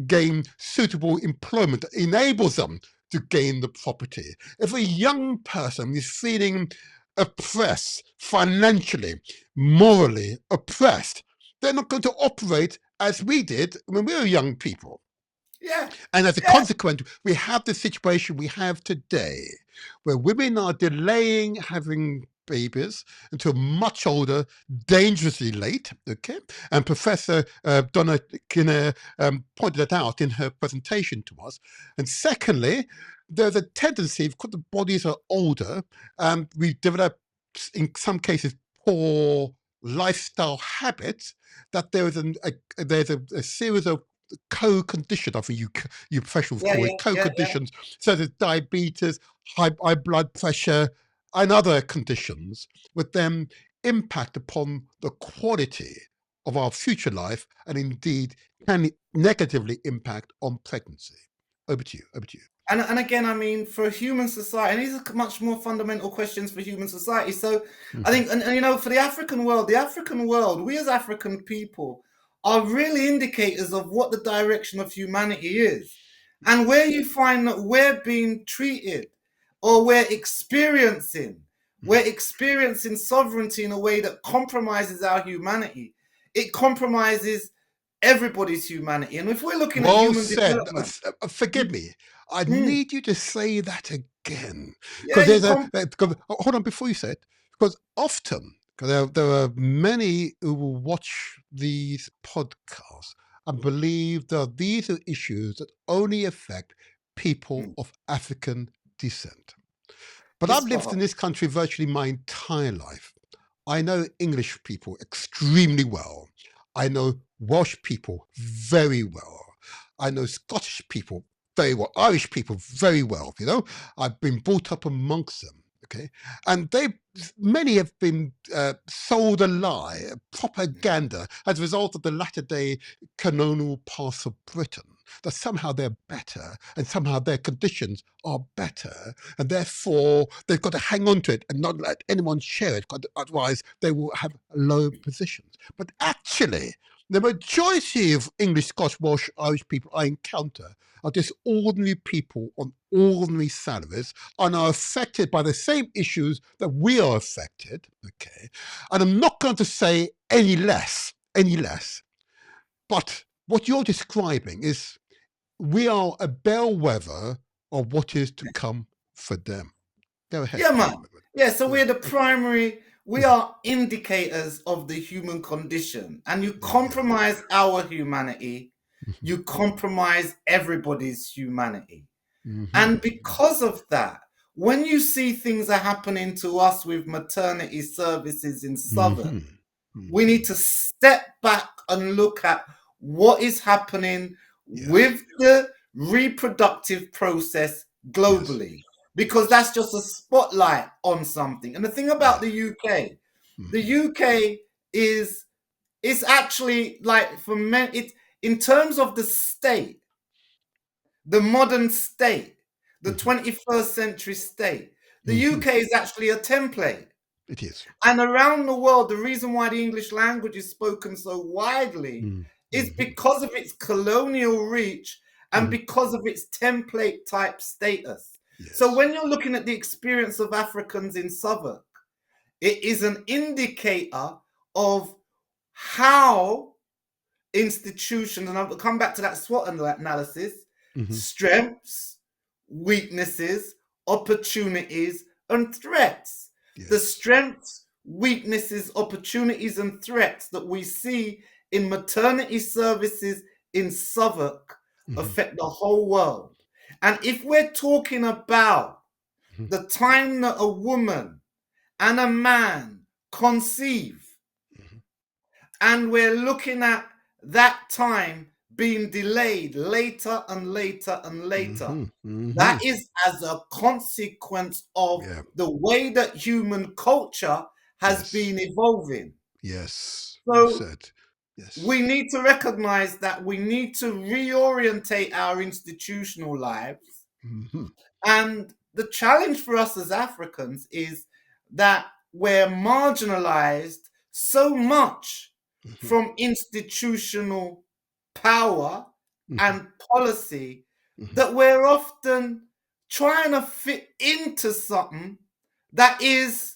A: gain suitable employment that enables them to gain the property, if a young person is feeling oppressed financially, morally oppressed, they're not going to operate as we did when we were young people.
B: Yeah,
A: And as a
B: yeah,
A: consequence, we have the situation we have today, where women are delaying having babies until much older, dangerously late. Okay, and Professor Donna Kinner pointed that out in her presentation to us. And secondly, there's a tendency, because the bodies are older, we develop, in some cases, poor lifestyle habits. That there is there's a series of co-condition, I think you professionals
B: yeah,
A: call
B: yeah,
A: it
B: yeah, yeah.
A: co-conditions. So there's diabetes, high blood pressure, and other conditions, with them impact upon the quality of our future life, and indeed can negatively impact on pregnancy. Over to you. Over to you.
B: And again, I mean, for human society, and these are much more fundamental questions for human society. So I
A: Mm-hmm.
B: think, and you know, for the African world, we as African people are really indicators of what the direction of humanity is. And where you find that we're being treated, or we're experiencing sovereignty in a way that compromises our humanity. It compromises everybody's humanity. And if we're looking at
A: Well
B: human
A: said.
B: development,
A: Forgive me. I
B: mm,
A: need you to say that again,
B: yeah,
A: because there's hold on before you say it, because often, because there are many who will watch these podcasts and believe that these are issues that only affect people
B: mm,
A: of African descent. But
B: this
A: I've lived
B: part.
A: in this country virtually my entire life. I know English people extremely well. I know Welsh people very well. I know Scottish people very well, Irish people very well. You know, I've been brought up amongst them. Okay, and many have been sold a lie, propaganda, as a result of the latter-day colonial past of Britain. That somehow they're better, and somehow their conditions are better, and therefore they've got to hang on to it and not let anyone share it, otherwise they will have low positions. But actually, the majority of English, Scotch, Welsh, Irish people I encounter are just ordinary people on ordinary salaries and are affected by the same issues that we are affected. Okay, and I'm not going to say any less, but what you're describing is we are a bellwether of what is to come for them. Go ahead,
B: Yeah,
A: please.
B: man. Yeah, so
A: Yeah.
B: we're the primary, we
A: Mhm.
B: are indicators of the human condition. And you
A: Okay.
B: compromise our humanity,
A: Mhm.
B: you compromise everybody's humanity.
A: Mhm.
B: And because of that, when you see things are happening to us with maternity services in Southwark,
A: Mhm.
B: we need
A: Mhm.
B: to step back and look at what is happening
A: Yes.
B: with the reproductive process
A: Yes.
B: globally, because
A: Yes.
B: that's just a spotlight on something. And the thing about
A: Yeah.
B: the UK, the
A: Mhm.
B: UK is it's actually like for men, it in terms of the state, the modern state, the
A: Mhm.
B: 21st century state, the
A: Mhm.
B: UK is actually a template.
A: It is.
B: And around the world, the reason why the English language is spoken so widely
A: Mm.
B: is
A: Mhm.
B: because of its colonial reach and
A: Mhm.
B: because of its template type status. So
A: Yes.
B: when you're looking at the experience of Africans in Southwark, it is an indicator of how institutions, and I'll come back to that SWOT analysis, strengths, weaknesses, opportunities, and threats.
A: Yes.
B: The strengths, weaknesses, opportunities, and threats that we see in maternity services in Southwark affect the whole world. And if we're talking about the time that a woman and a man conceive, and we're looking at that time being delayed later and later and later, that is as a consequence of
A: Yeah.
B: the way that human culture has
A: Yes.
B: been evolving.
A: Yes.
B: So
A: You said. Yes.
B: we need to recognize that we need to reorientate our institutional lives. And the challenge for us as Africans is that we're marginalized so much from institutional power and policy that we're often trying to fit into something that is,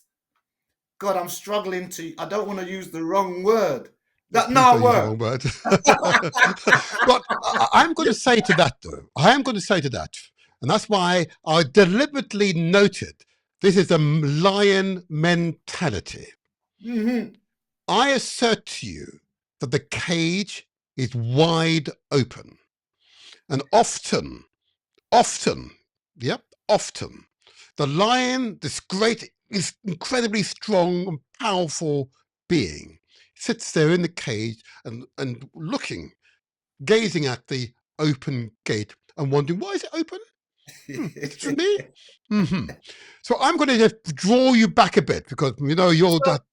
B: God, I'm struggling to, I don't want to use the wrong word.
A: Please
B: No,
A: don't use the wrong word. But I'm going to say to that, though, and that's why I deliberately noted this is a lion mentality. I assert to you that the cage is wide open. And often, the lion, this great, is incredibly strong and powerful being, sits there in the cage and looking, gazing at the open gate and wondering, why is it open? Is it for me? So I'm going to just draw you back a bit because you're that.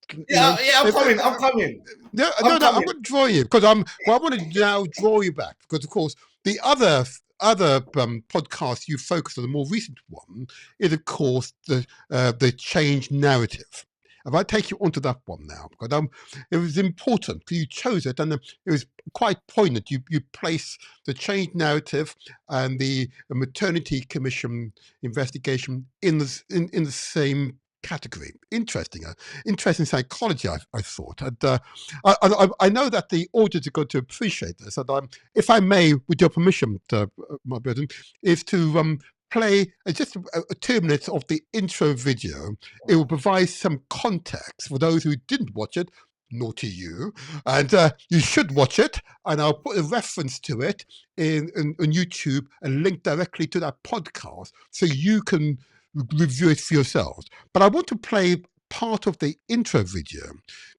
B: I'm coming.
A: No, I'm going to draw you because I want to now draw you back because, of course, the other podcast you focused on, the more recent one, is of course the change narrative. If I take you onto that one now, because it was important because you chose it, and it was quite poignant. You place the change narrative and the maternity commission investigation in the same category. Interesting psychology, I thought. And I know that the audience are going to appreciate this. And if I may, with your permission, my brethren, is to play just 2 minutes of the intro video. It will provide some context for those who didn't watch it. Naughty you. And you should watch it. And I'll put a reference to it on YouTube and link directly to that podcast so you can review it for yourselves. But I want to play part of the intro video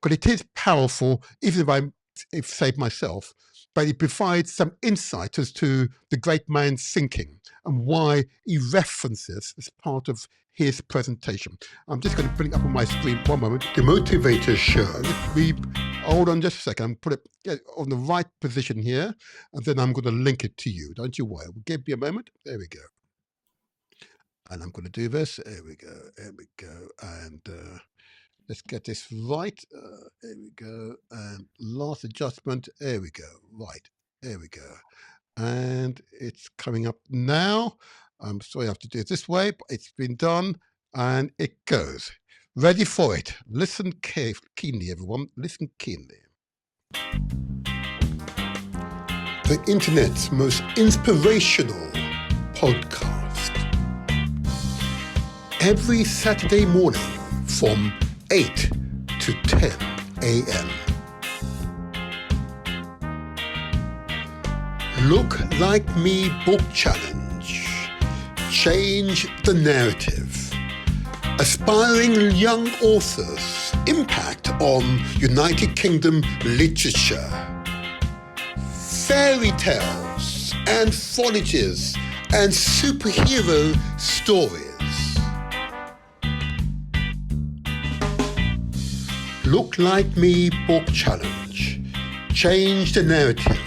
A: because it is powerful, even if saved myself, but it provides some insight as to the great man's thinking and why he references as part of his presentation. I'm just going to bring it up on my screen. One moment. The Motivator Show. Hold on just a second. Put it on the right position here, and then I'm going to link it to you. Don't you worry. Give me a moment. There we go. And I'm going to do this. There we go. And let's get this right. There we go. And last adjustment. There we go. Right. There we go. And it's coming up now. I'm sorry I have to do it this way, but it's been done. And it goes. Ready for it. Listen keenly, everyone. Listen keenly. The internet's most inspirational podcast. Every Saturday morning from 8 to 10 a.m. Look Like Me Book Challenge. Change the narrative. Aspiring young authors' impact on United Kingdom literature. Fairy tales, anthologies, and superhero stories. Look Like Me Book Challenge. Change the narrative.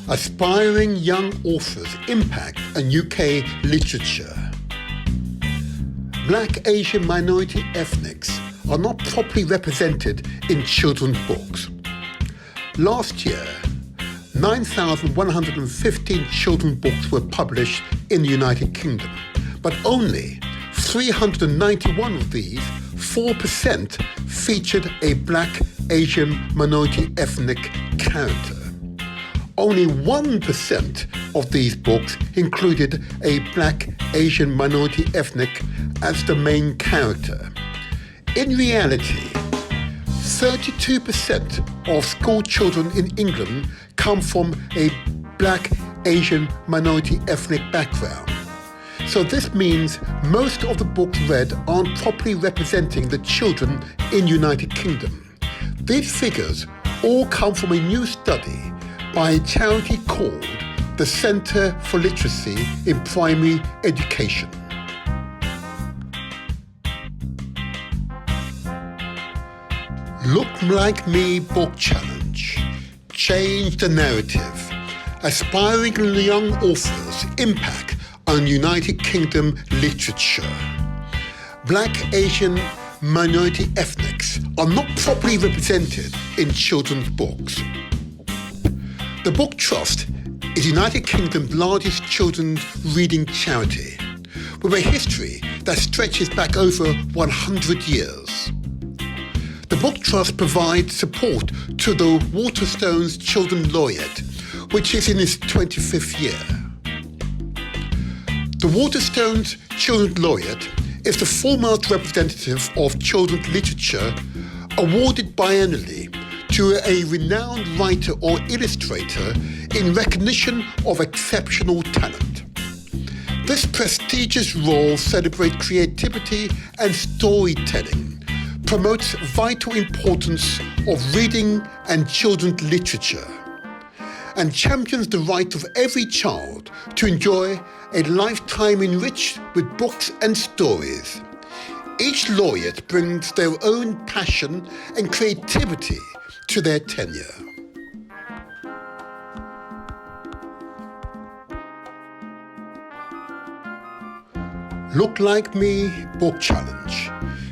A: Aspiring young authors' impact on UK literature. Black, Asian, minority ethnics are not properly represented in children's books. Last year, 9,115 children's books were published in the United Kingdom, but only 391 of these, 4%, featured a Black, Asian, minority ethnic character. Only 1% of these books included a black, Asian, minority ethnic as the main character. In reality, 32% of school children in England come from a black, Asian, minority ethnic background. So this means most of the books read aren't properly representing the children in United Kingdom. These figures all come from a new study by a charity called the Centre for Literacy in Primary Education. Look Like Me Book Challenge. Change the narrative. Aspiring young authors' impact on United Kingdom literature. Black, Asian, minority ethnics are not properly represented in children's books. The Book Trust is United Kingdom's largest children's reading charity, with a history that stretches back over 100 years. The Book Trust provides support to the Waterstones Children's Laureate, which is in its 25th year. The Waterstones Children's Laureate is the foremost representative of children's literature awarded biennially to a renowned writer or illustrator in recognition of exceptional talent. This prestigious role celebrates creativity and storytelling, promotes vital importance of reading and children's literature, and champions the right of every child to enjoy a lifetime enriched with books and stories. Each laureate brings their own passion and creativity to their tenure. Look Like Me Book Challenge.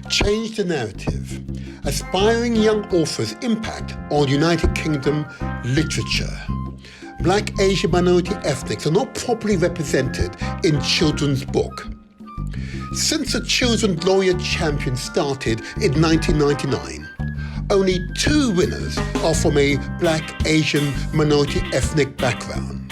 A: Change the narrative. Aspiring young authors' impact on United Kingdom literature. Black, Asian, minority ethnics are not properly represented in children's book. Since the Children's Laureate Champion started in 1999, only 2 winners are from a black, Asian, minority ethnic background.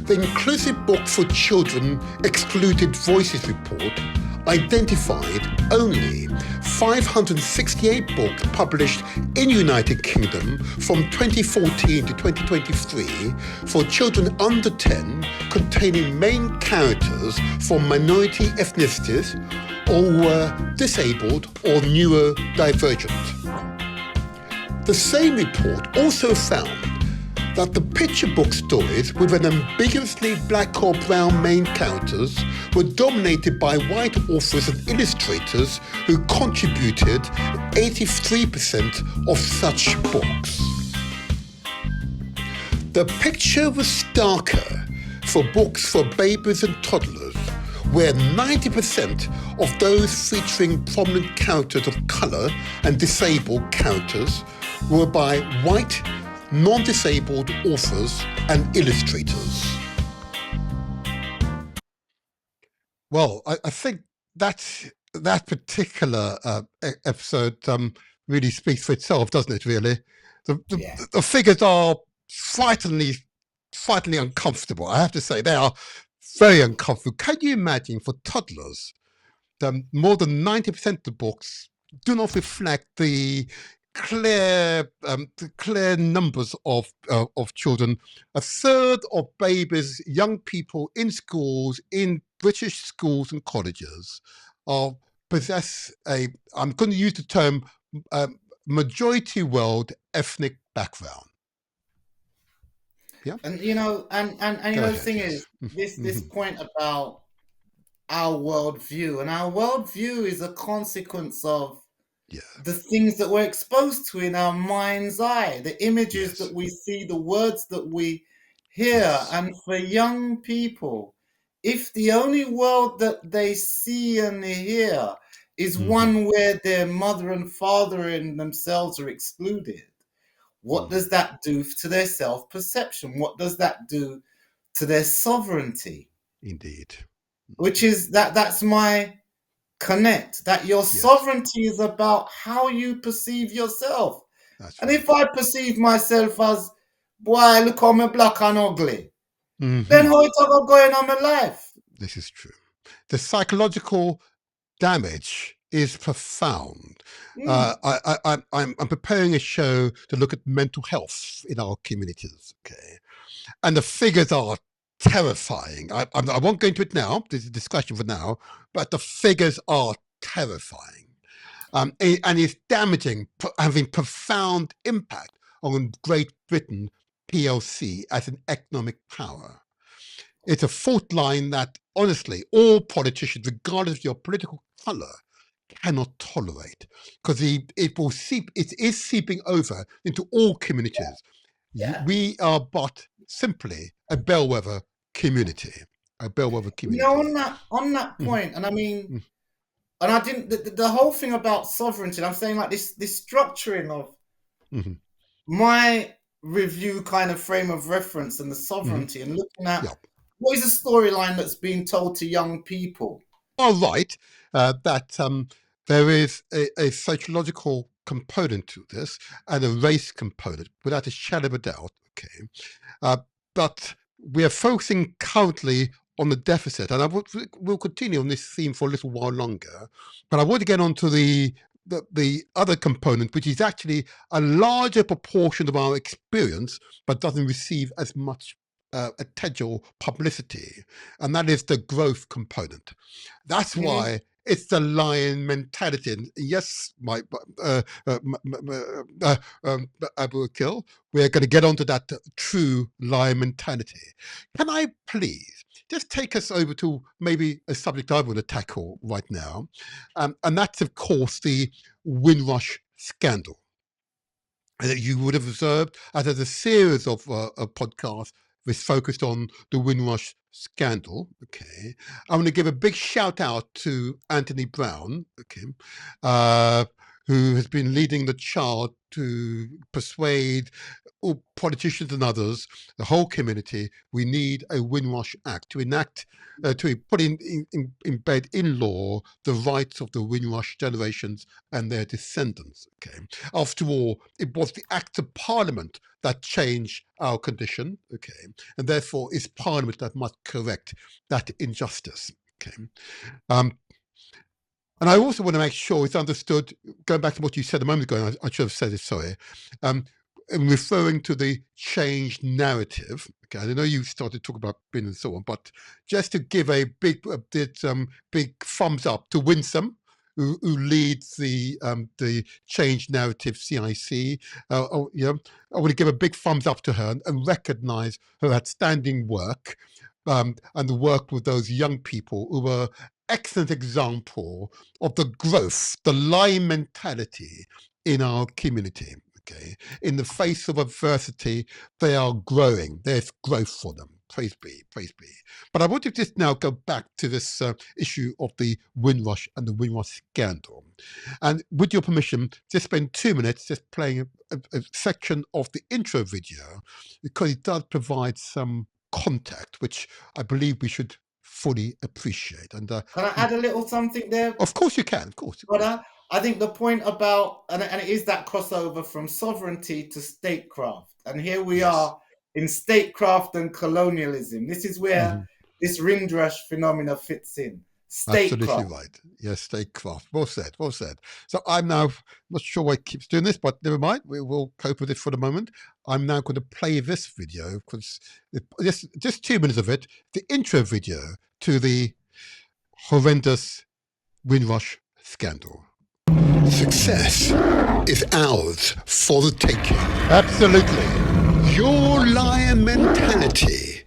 A: The Inclusive Book for Children Excluded Voices report identified only 568 books published in United Kingdom from 2014 to 2023 for children under 10 containing main characters from minority ethnicities or were disabled or neurodivergent. The same report also found that the picture book stories with an ambiguously black or brown main characters were dominated by white authors and illustrators who contributed 83% of such books. The picture was starker for books for babies and toddlers, where 90% of those featuring prominent characters of colour and disabled characters were by white, non-disabled authors and illustrators. Well, I think that particular episode really speaks for itself, doesn't it? Really, the figures are frighteningly uncomfortable. I have to say they are very uncomfortable. Can you imagine for toddlers? More than 90% of the books do not reflect the clear numbers of children. A third of babies, young people in schools, in British schools and colleges, possess a, I'm going to use the term, majority world ethnic background. Yeah.
B: And you know, and you know, the thing is, this point about our worldview, and our worldview is a consequence of the things that we're exposed to in our mind's eye, the images that we see, the words that we hear. And for young people, if the only world that they see and hear is one where their mother and father and themselves are excluded, what does that do to their self-perception? What does that do to their sovereignty?
A: Indeed.
B: Which is that's my connect, that your sovereignty is about how you perceive yourself. That's and right. If I perceive myself as boy, look how me black and ugly. Then
A: Hmm.
B: how it ever going on my life?
A: This is true. The psychological damage is profound.
B: Mm,
A: I'm preparing a show to look at mental health in our communities. Okay, and the figures are terrifying. I won't go into it now. There's a discussion for now, but the figures are terrifying, and it's damaging, having profound impact on Great Britain PLC as an economic power. It's a fault line that, honestly, all politicians, regardless of your political color, cannot tolerate, because it is seeping over into all communities.
B: yeah.
A: We are but simply a bellwether community, a bellwether
B: You know,
A: community.
B: on that
A: Mhm,
B: point, and I mean,
A: mhm,
B: and I didn't the whole thing about sovereignty. I'm saying like this structuring of
A: mhm,
B: my review kind of frame of reference and the
A: mhm.
B: sovereignty and looking at
A: Yeah.
B: what is a storyline that's being told to young people.
A: Are right that there is a sociological component to this and a race component, without a shadow of a doubt. Okay, uh, but we are focusing currently on the deficit, and we'll continue on this theme for a little while longer. But I want to get on to the other component, which is actually a larger proportion of our experience, but doesn't receive as much attention or publicity, and that is the growth component. That's
B: Mhm.
A: why it's the lion mentality. And yes, my Abu Akil, we're going to get onto that true lion mentality. Can I please just take us over to maybe a subject I want to tackle right now? And that's, of course, the Windrush scandal that you would have observed as there's a series of podcasts which focused on the Windrush scandal. Okay, I want to give a big shout out to Anthony Brown. Okay, uh, who has been leading the charge to persuade all politicians and others, the whole community, we need a Windrush Act to enact, to put embed in law the rights of the Windrush generations and their descendants. Okay, after all, it was the Act of Parliament that changed our condition, okay, and therefore it's Parliament that must correct that injustice, okay. Um, and I also want to make sure it's understood, going back to what you said a moment ago, and I should have said it, sorry, in referring to the changed narrative. Okay, I know you started talking about bin and so on, but just to give a big thumbs up to Winsome, who leads the change narrative CIC. I want to give a big thumbs up to her and recognise her outstanding work, and the work with those young people who were excellent example of the growth, the lion mentality in our community. Okay, in the face of adversity, they are growing. There's growth for them. Praise be, praise be. But I want to just now go back to this issue of the Windrush and the Windrush scandal. And with your permission, just spend 2 minutes just playing a section of the intro video, because it does provide some contact, which I believe we should fully appreciate. And
B: Can I add a little something there,
A: of course you can, of course, of course.
B: brother? I think the point about and it is that crossover from sovereignty to statecraft, and here we
A: Yes.
B: are in statecraft and colonialism. This is where
A: Mhm.
B: this Ringrush phenomena fits in.
A: Absolutely
B: Statecraft.
A: right. Yes, statecraft. Well said. Well said. So I'm now not sure why it keeps doing this, but never mind. We will cope with it for the moment. I'm now going to play this video because just 2 minutes of it, the intro video to the horrendous Windrush scandal. Success is ours for the taking. Absolutely. Your lion mentality.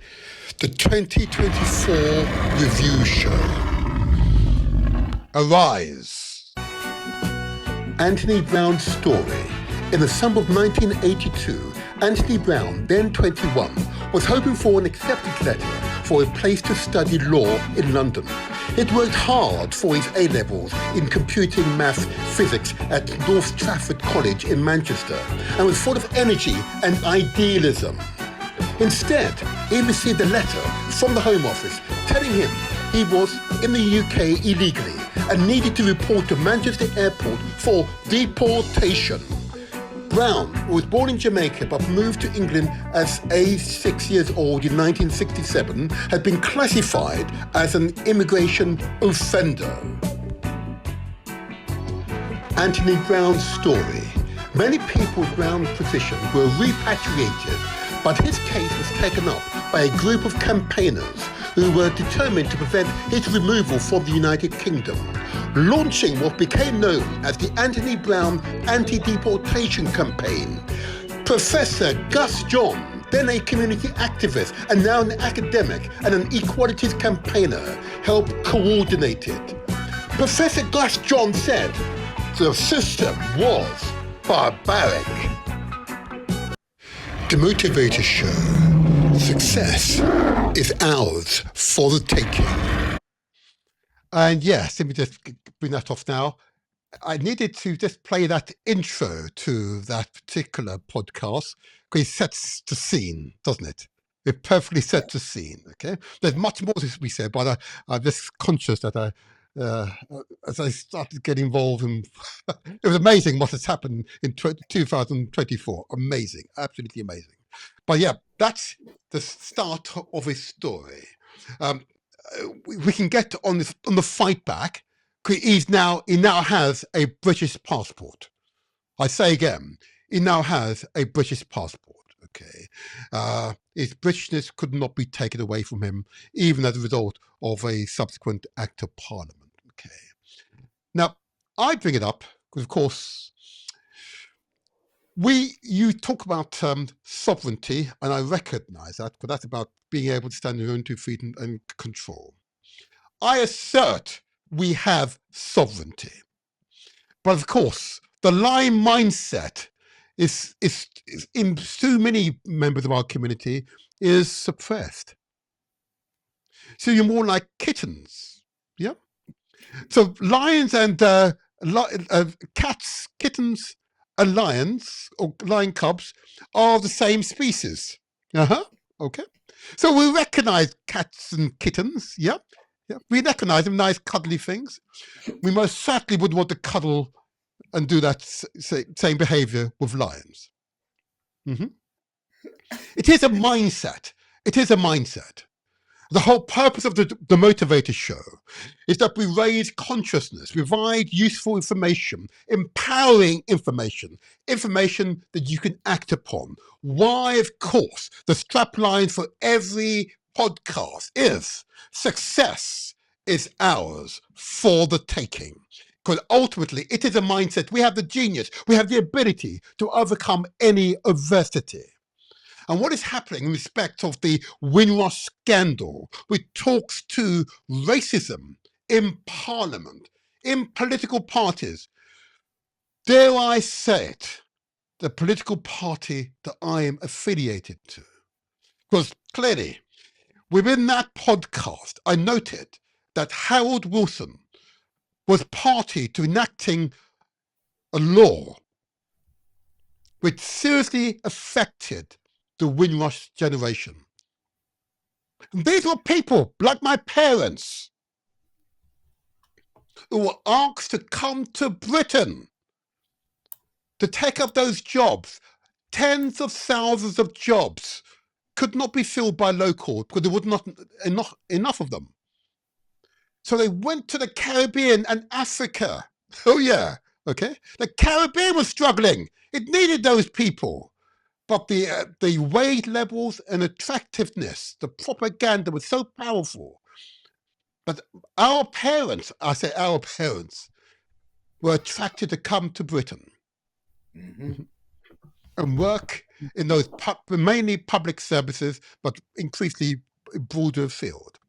A: The 2024 review show. Arise. Anthony Brown's story. In the summer of 1982, Anthony Brown, then 21, was hoping for an acceptance letter for a place to study law in London. He'd worked hard for his A-levels in computing, maths, physics at North Trafford College in Manchester, and was full of energy and idealism. Instead, he received a letter from the Home Office telling him he was in the UK illegally and needed to report to Manchester Airport for deportation. Brown, who was born in Jamaica but moved to England as aged 6 years old in 1967, had been classified as an immigration offender. Anthony Brown's story. Many people in Brown's position were repatriated, but his case was taken up by a group of campaigners who were determined to prevent his removal from the United Kingdom, launching what became known as the Anthony Brown Anti-Deportation Campaign. Professor Gus John, then a community activist and now an academic and an equalities campaigner, helped coordinate it. Professor Gus John said, "The system was barbaric." The Motivator Show. Success is ours for the taking. And yes, let me just bring that off now. I needed to just play that intro to that particular podcast because it sets the scene, doesn't it? It perfectly sets the scene, okay? There's much more to be said, but I'm just conscious that as I started getting involved in, it was amazing what has happened in 2024. Amazing, absolutely amazing. But yeah, that's the start of his story. We can get on the fight back. He now has a British passport. I say again, he now has a British passport. Okay, his Britishness could not be taken away from him, even as a result of a subsequent act of Parliament. Okay, now I bring it up because, of course, you talk about sovereignty, and I recognise that, because that's about being able to stand on your own 2 feet and control. I assert we have sovereignty, but of course, the lying mindset is in so many members of our community is suppressed. So you're more like kittens, yeah. So lions and cats, kittens, and lions or lion cubs are the same species. Okay. So we recognize cats and kittens, yeah. We recognize them, nice cuddly things. We most certainly wouldn't want to cuddle and do that same behavior with lions. It is a mindset. It is a mindset. The whole purpose of the Motivator Show is that we raise consciousness, provide useful information, empowering information that you can act upon. Why, of course, the strapline for every podcast is success is ours for the taking. Because ultimately, it is a mindset. We have the genius. We have the ability to overcome any adversity. And what is happening in respect of the Windrush scandal, which talks to racism in Parliament, in political parties, dare I say it, the political party that I am affiliated to. Because clearly, within that podcast, I noted that Harold Wilson was party to enacting a law which seriously affected the Windrush generation. And these were people like my parents who were asked to come to Britain to take up those jobs. Tens of thousands of jobs could not be filled by locals because there was not enough of them. So they went to the Caribbean and Africa. Oh yeah, okay. The Caribbean was struggling. It needed those people. But the wage levels and attractiveness, the propaganda was so powerful. But our parents, I say our parents, were attracted to come to Britain and work in those mainly public services, but increasingly broader field,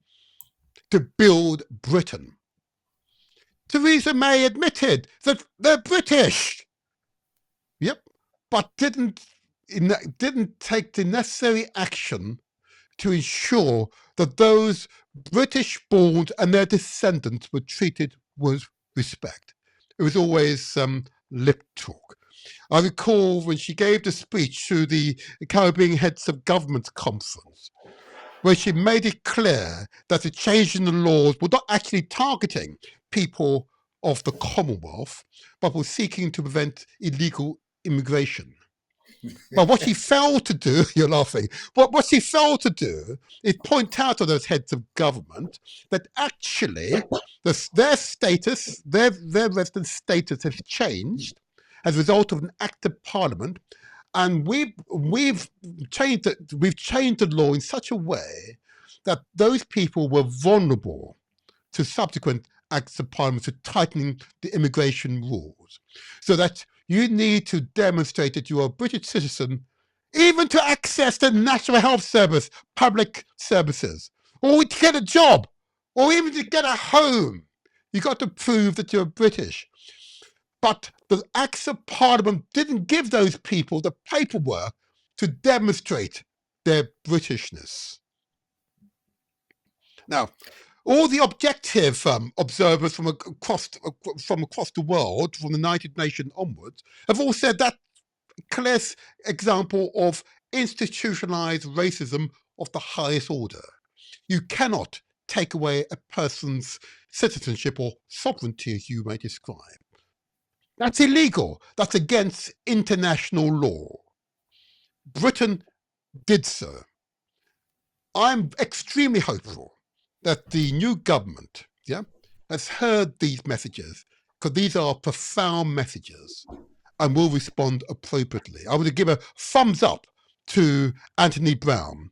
A: to build Britain. Theresa May admitted that they're British. Yep, but didn't take the necessary action to ensure that those British-born and their descendants were treated with respect. It was always lip talk. I recall when she gave the speech to the Caribbean Heads of Government Conference, where she made it clear that the change in the laws were not actually targeting people of the Commonwealth, but were seeking to prevent illegal immigration. But what she failed to do, you're laughing, but what she failed to do is point out to those heads of government that actually their status, their resident status has changed as a result of an act of parliament. And we've changed the law in such a way that those people were vulnerable to subsequent acts of parliament to tightening the immigration rules, so that you need to demonstrate that you are a British citizen, even to access the National Health Service, public services, or to get a job, or even to get a home. You got to prove that you're British. But the Acts of Parliament didn't give those people the paperwork to demonstrate their Britishness. Now, all the objective observers from across the world, from the United Nations onwards, have all said that clear example of institutionalized racism of the highest order. You cannot take away a person's citizenship or sovereignty, as you may describe. That's illegal. That's against international law. Britain did so. I'm extremely hopeful that the new government has heard these messages, because these are profound messages, and will respond appropriately. I would give a thumbs up to Anthony Brown,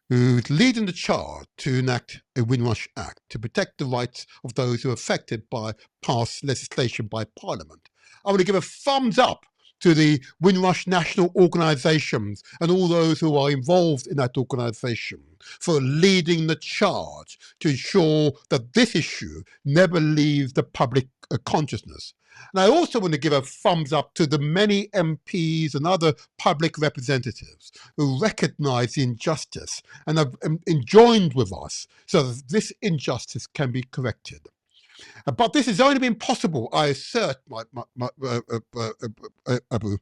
A: who's leading the charge to enact a Windrush Act to protect the rights of those who are affected by past legislation by Parliament. I want to give a thumbs up to the Windrush National Organisations and all those who are involved in that organisation for leading the charge to ensure that this issue never leaves the public consciousness. And I also want to give a thumbs up to the many MPs and other public representatives who recognise the injustice and have joined with us so that this injustice can be corrected. But this has only been possible, I assert, Abu,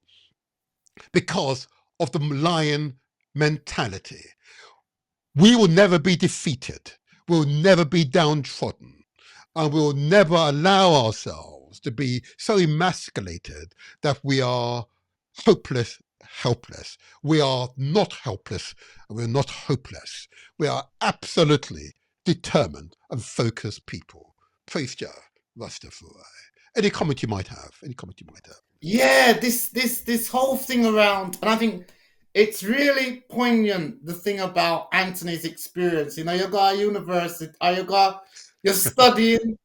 A: because of the lion mentality. We will never be defeated. We'll never be downtrodden. And we'll never allow ourselves to be so emasculated that we are hopeless, helpless. We are not helpless, and we're not hopeless. We are absolutely determined and focused people. Praise Jah, Rastafari. Any comment you might have?
B: Yeah, this whole thing around, and I think it's really poignant, the thing about Anthony's experience. You know, you got a university, you're studying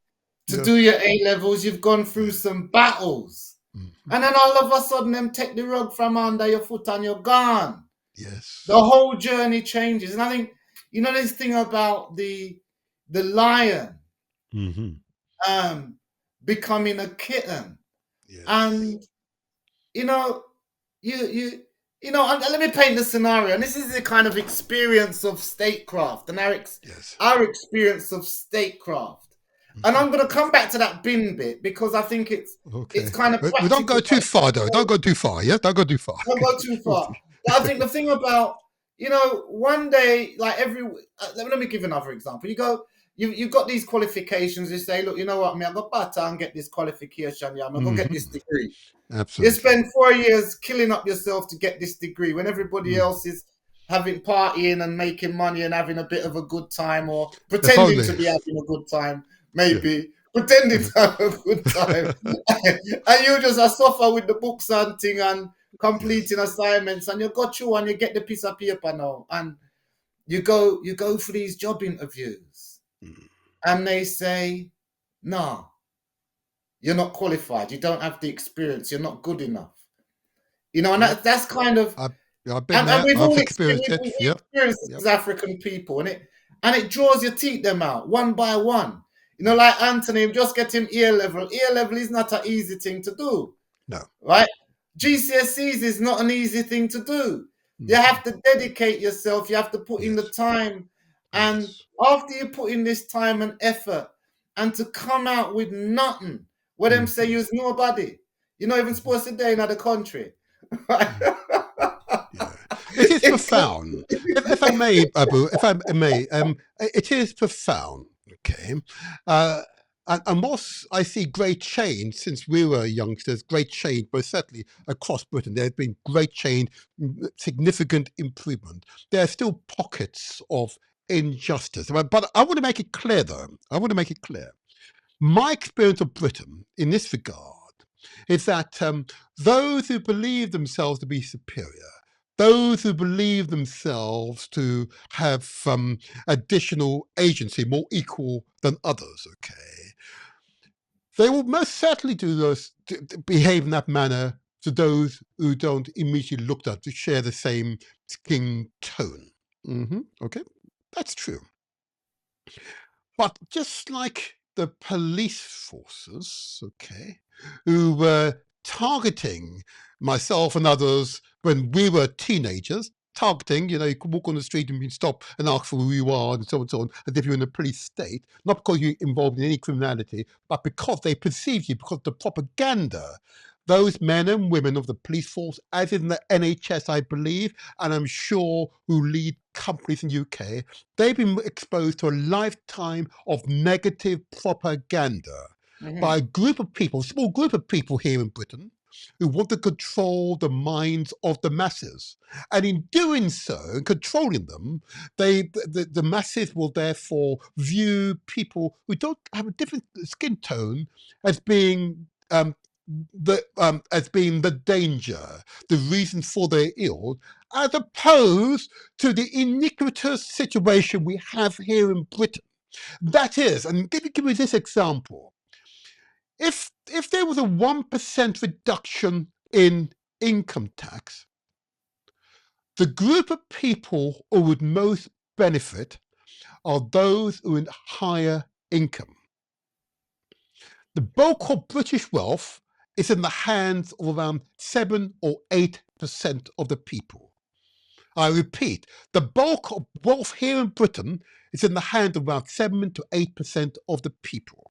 B: to do your A levels, you've gone through some battles, and then all of a sudden them take the rug from under your foot and you're gone.
A: Yes.
B: The whole journey changes. And I think, you know, this thing about the lion becoming a kitten.
A: Yes.
B: And you know, you know, and let me paint the scenario. And this is the kind of experience of statecraft and our experience of statecraft. And I'm going to come back to that bin bit, because I think it's kind of practical.
A: We don't go too far, though. Don't go too far, yeah? Don't go too far.
B: Don't go too far. But I think the thing about, you know, one day, like let me give another example. You've got these qualifications. You say, look, you know what, I've got better and get this qualification. Yeah, I'm going to get this degree.
A: Absolutely.
B: You spend 4 years killing up yourself to get this degree when everybody else is having partying and making money and having a bit of a good time, or pretending to be having a good time, maybe. Pretending to have a good time. And you just suffer with the books and thing and completing assignments, and you got through and you get the piece of paper now. And you go for these job interviews. And they say, no, you're not qualified. You don't have the experience. You're not good enough. You know, and that's kind of... And we've all experienced it as African people. And it draws your teeth them out, one by one. You know, like Anthony, just get him ear level. Ear level is not an easy thing to do.
A: No.
B: Right? GCSEs is not an easy thing to do. You have to dedicate yourself. You have to put in the time. And after you put in this time and effort, and to come out with nothing, where them say you're nobody, you're not even supposed to stay in the country.
A: It is profound. If I may, Abu, it is profound. Okay. And whilst I see great change since we were youngsters, great change, but certainly across Britain, there's been great change, significant improvement. There are still pockets of injustice. But I want to make it clear, though. I want to make it clear. My experience of Britain in this regard is that those who believe themselves to be superior, those who believe themselves to have additional agency, more equal than others, okay, they will most certainly do those, behave in that manner to those who don't immediately look at to share the same skin tone. Okay, that's true. But just like the police forces, okay, who were targeting myself and others when we were teenagers, targeting, you could walk on the street and be stopped and ask for who you are and so on, as if you're in a police state, not because you're involved in any criminality, but because they perceive you, because the propaganda, those men and women of the police force, as in the NHS, I believe, and I'm sure who lead companies in the UK, they've been exposed to a lifetime of negative propaganda by a group of people, a small group of people here in Britain, who want to control the minds of the masses. And in doing so, in controlling them, the masses will therefore view people who don't have a different skin tone as being as being the danger, the reason for their ill, as opposed to the iniquitous situation we have here in Britain. That is, and give me this example. If there was a 1% reduction in income tax, the group of people who would most benefit are those who are in higher income. The bulk of British wealth is in the hands of around 7 or 8% of the people. I repeat, the bulk of wealth here in Britain is in the hands of around 7 to 8% of the people.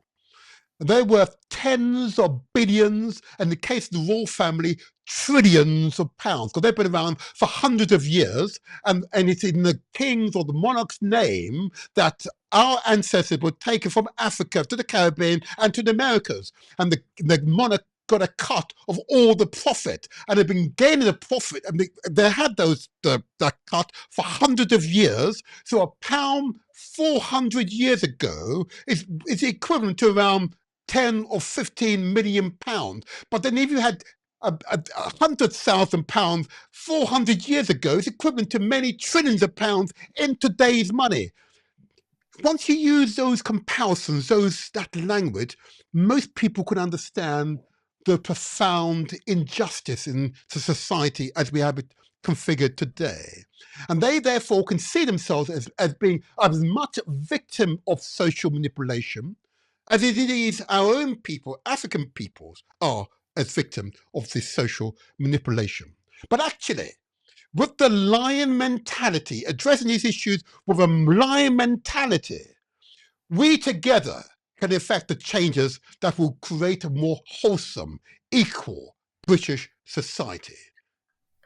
A: They're worth tens of billions, and in the case of the royal family, trillions of pounds, because they've been around for hundreds of years, and it's in the king's or the monarch's name that our ancestors were taken from Africa to the Caribbean and to the Americas, and the monarch got a cut of all the profit, and they've been gaining the profit, and they had that cut for hundreds of years. So a pound 400 years ago is equivalent to around 10 or 15 million pounds. But then if you had £100,000 400 years ago, it's equivalent to many trillions of pounds in today's money. Once you use those comparisons, that language, most people could understand the profound injustice in the society as we have it configured today. And they therefore can see themselves as being as much a victim of social manipulation as it is our own people, African peoples, are as victims of this social manipulation. But actually, with the lion mentality, addressing these issues with a lion mentality, we together can effect the changes that will create a more wholesome, equal British society.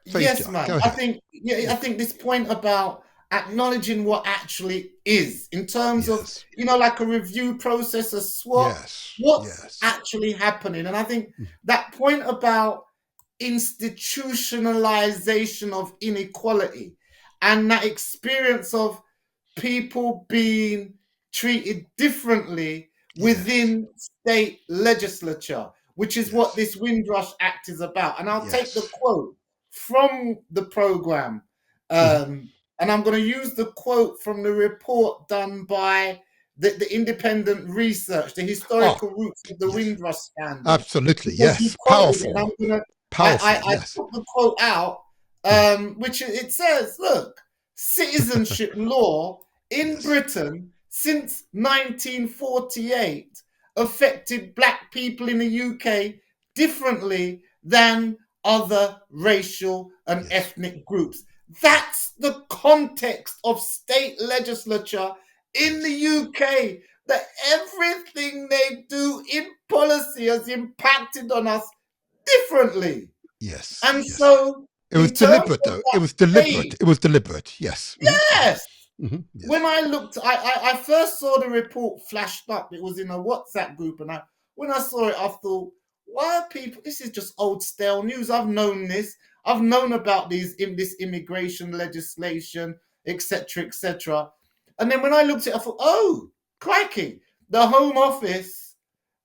B: Yes,
A: Fraser,
B: man.
A: go
B: I
A: ahead.
B: think I think this point about acknowledging what actually is in terms of,
A: Yes,
B: like a review process, a SWOT,
A: yes,
B: what's
A: yes,
B: actually happening. And I think that point about institutionalization of inequality and that experience of people being treated differently
A: yes,
B: within state legislature, which is what
A: yes,
B: this Windrush Act is about. And I'll take the
A: yes.
B: quote from the program, and I'm going to use the quote from the report done by the independent research, the
A: Oh,
B: historical roots of the
A: yes,
B: Windrush scandal,
A: absolutely.
B: because you
A: Yes,
B: quoted it, and
A: powerful,
B: I
A: powerful. Yes.
B: put the quote out, which it says, look, citizenship law in
A: Yes,
B: Britain since 1948 affected black people in the UK differently than other racial and
A: yes,
B: ethnic groups. That's the context of state legislature in
A: yes,
B: the UK. That everything they do in policy has impacted on us differently.
A: yes,
B: And
A: yes.
B: so,
A: It was
B: in terms
A: deliberate,
B: of
A: though. It
B: that
A: was deliberate.
B: state,
A: It was deliberate. Yes.
B: yes,
A: Yes.
B: When I looked, I first saw the report flashed up. It was in a WhatsApp group, and when I saw it, I thought, why are people? This is just old stale news. I've known this. I've known about this immigration legislation, etc., etc. And then when I looked at it, I thought, oh, crikey, the Home Office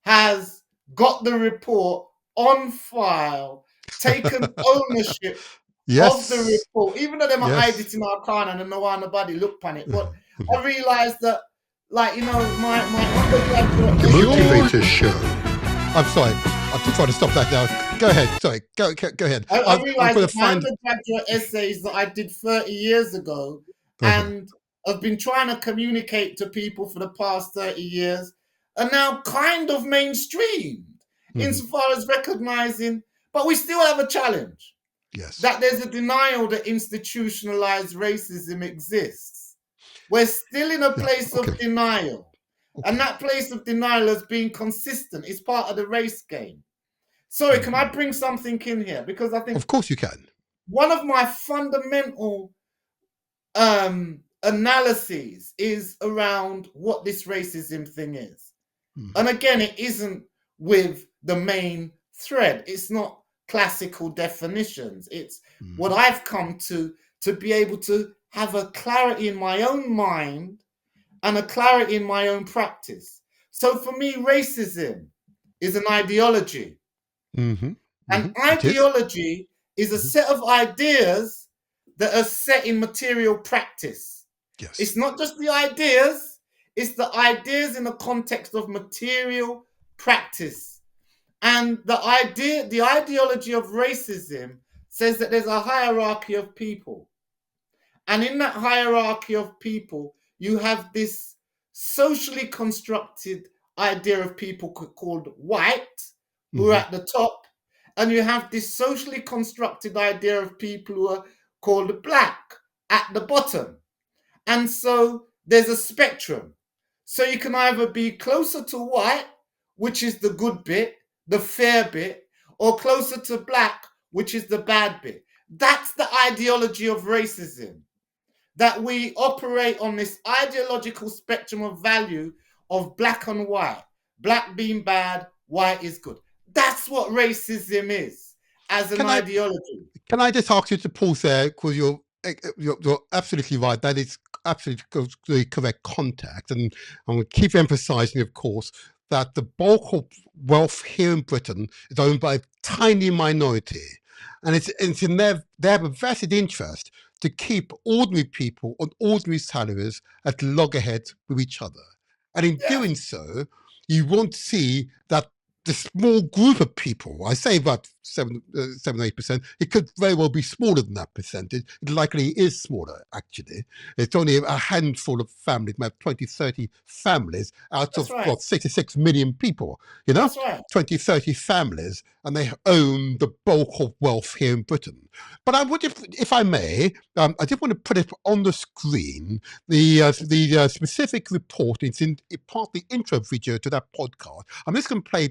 B: has got the report on file, taken ownership of the
A: Yes.
B: report, even though they might hide
A: Yes.
B: it in our corner and no one nobody look on it. But I realized that, like, you know, my undergraduate
A: The
B: essay,
A: Motivator Show. I'm sorry. I'm just trying to stop that now. Go ahead. Sorry. Go ahead.
B: I
A: I'm
B: realized
A: going
B: that
A: to
B: my
A: find.
B: undergraduate essays that I did 30 years ago,
A: Uh-huh.
B: and I've been trying to communicate to people for the past 30 years, are now kind of mainstreamed insofar as recognizing, but we still have a challenge.
A: Yes.
B: That there's a denial that institutionalized racism exists. We're still in a place of denial.
A: Okay.
B: And that place of denial has been consistent. It's part of the race game. Sorry, can I bring something in here? Because I think
A: Of course you can.
B: one of my fundamental analyses is around what this racism thing is. And again, it isn't with the main thread. It's not classical definitions. It's what I've come to be able to have a clarity in my own mind and a clarity in my own practice. So for me, racism is an ideology. An ideology is a set of ideas that are set in material practice.
A: Yes.
B: It's not just the ideas, it's the ideas in the context of material practice. And the ideology of racism says that there's a hierarchy of people. And in that hierarchy of people, you have this socially constructed idea of people called white, who are at the top. And you have this socially constructed idea of people who are called black at the bottom. And so there's a spectrum. So you can either be closer to white, which is the good bit, the fair bit, or closer to black, which is the bad bit. That's the ideology of racism. That we operate on this ideological spectrum of value of black and white. Black being bad, white is good. That's what racism is as an ideology.
A: Can I just ask you to pause there, because you're absolutely right. That is absolutely the correct context. And I'm going to keep emphasizing, of course, that the bulk of wealth here in Britain is owned by a tiny minority. And it's in they have a vested interest to keep ordinary people on ordinary salaries at loggerheads with each other. And in doing so, you won't see that the small group of people, I say about 7 or 8%, it could very well be smaller than that percentage. It likely is smaller, actually. It's only a handful of families, about 20, 30 families out of 66 million people, you know?
B: That's right.
A: 20, 30 families, and they own the bulk of wealth here in Britain. But I would, if I may, I did want to put it on the screen, the specific report. It's in part the intro video to that podcast. I'm just going to play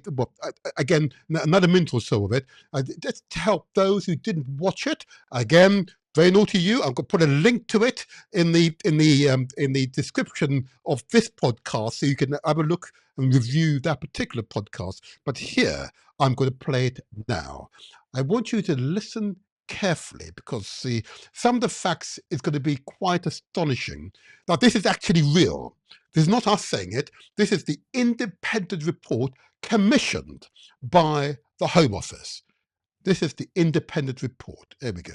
A: again another minute or so of it, just to help those who didn't watch it. Again, very naughty you. I'm going to put a link to it in the description of this podcast, so you can have a look and review that particular podcast. But here, I'm going to play it now. I want you to listen carefully, because some of the facts is going to be quite astonishing. Now, this is actually real. This is not us saying it. This is the independent report commissioned by the Home Office. This is the independent report. There we go.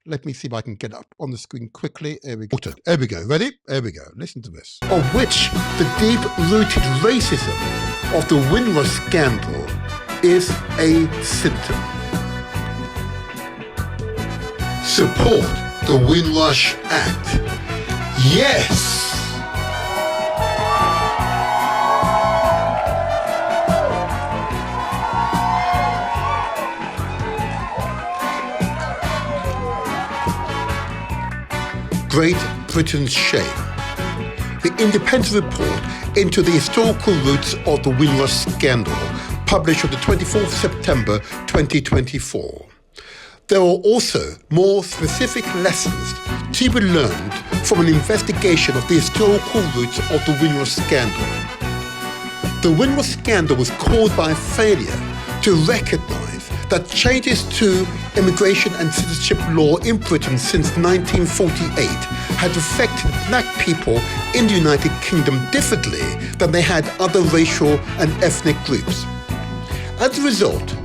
A: Let me see if I can get up on the screen quickly. There we go. There we go. Ready? There we go. Listen to this. Of which the deep-rooted racism of the Windrush scandal is a symptom. Support the Windrush Act. Yes! Great Britain's shame. The independent report into the historical roots of the Windrush scandal, published on the 24th September 2024. There are also more specific lessons to be learned from an investigation of the historical roots of the Windrush scandal. The Windrush scandal was caused by a failure to recognise that changes to immigration and citizenship law in Britain since 1948 had affected black people in the United Kingdom differently than they had other racial and ethnic groups. As a result,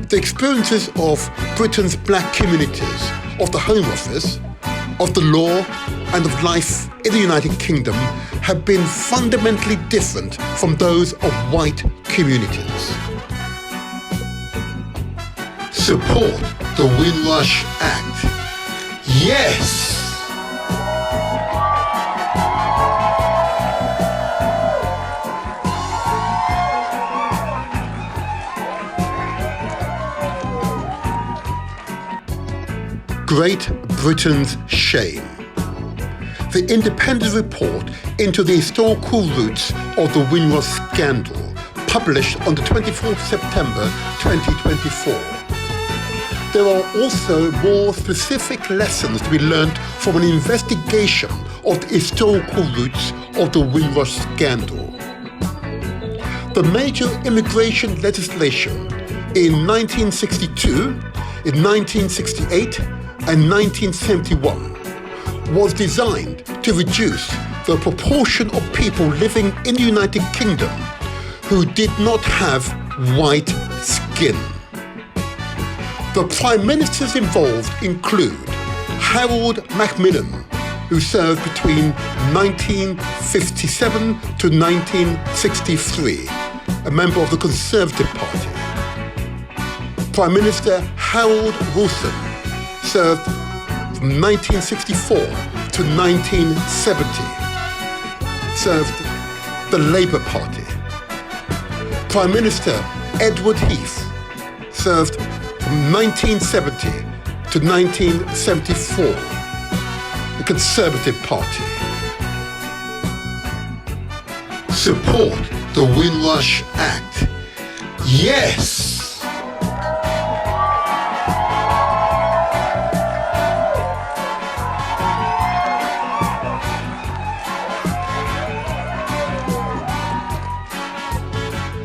A: the experiences of Britain's black communities, of the Home Office, of the law, and of life in the United Kingdom have been fundamentally different from those of white communities. Support the Windrush Act. Yes! Great Britain's shame. The independent report into the historical roots of the Windrush scandal, published on the 24th September 2024. There are also more specific lessons to be learned from an investigation of the historical roots of the Windrush scandal. The major immigration legislation in 1962, in 1968, and 1971 was designed to reduce the proportion of people living in the United Kingdom who did not have white skin. The Prime Ministers involved include Harold Macmillan, who served between 1957 to 1963, a member of the Conservative Party. Prime Minister Harold Wilson served from 1964 to 1970, served the Labour Party. Prime Minister Edward Heath served from 1970 to 1974, the Conservative Party. Support the Windrush Act. Yes!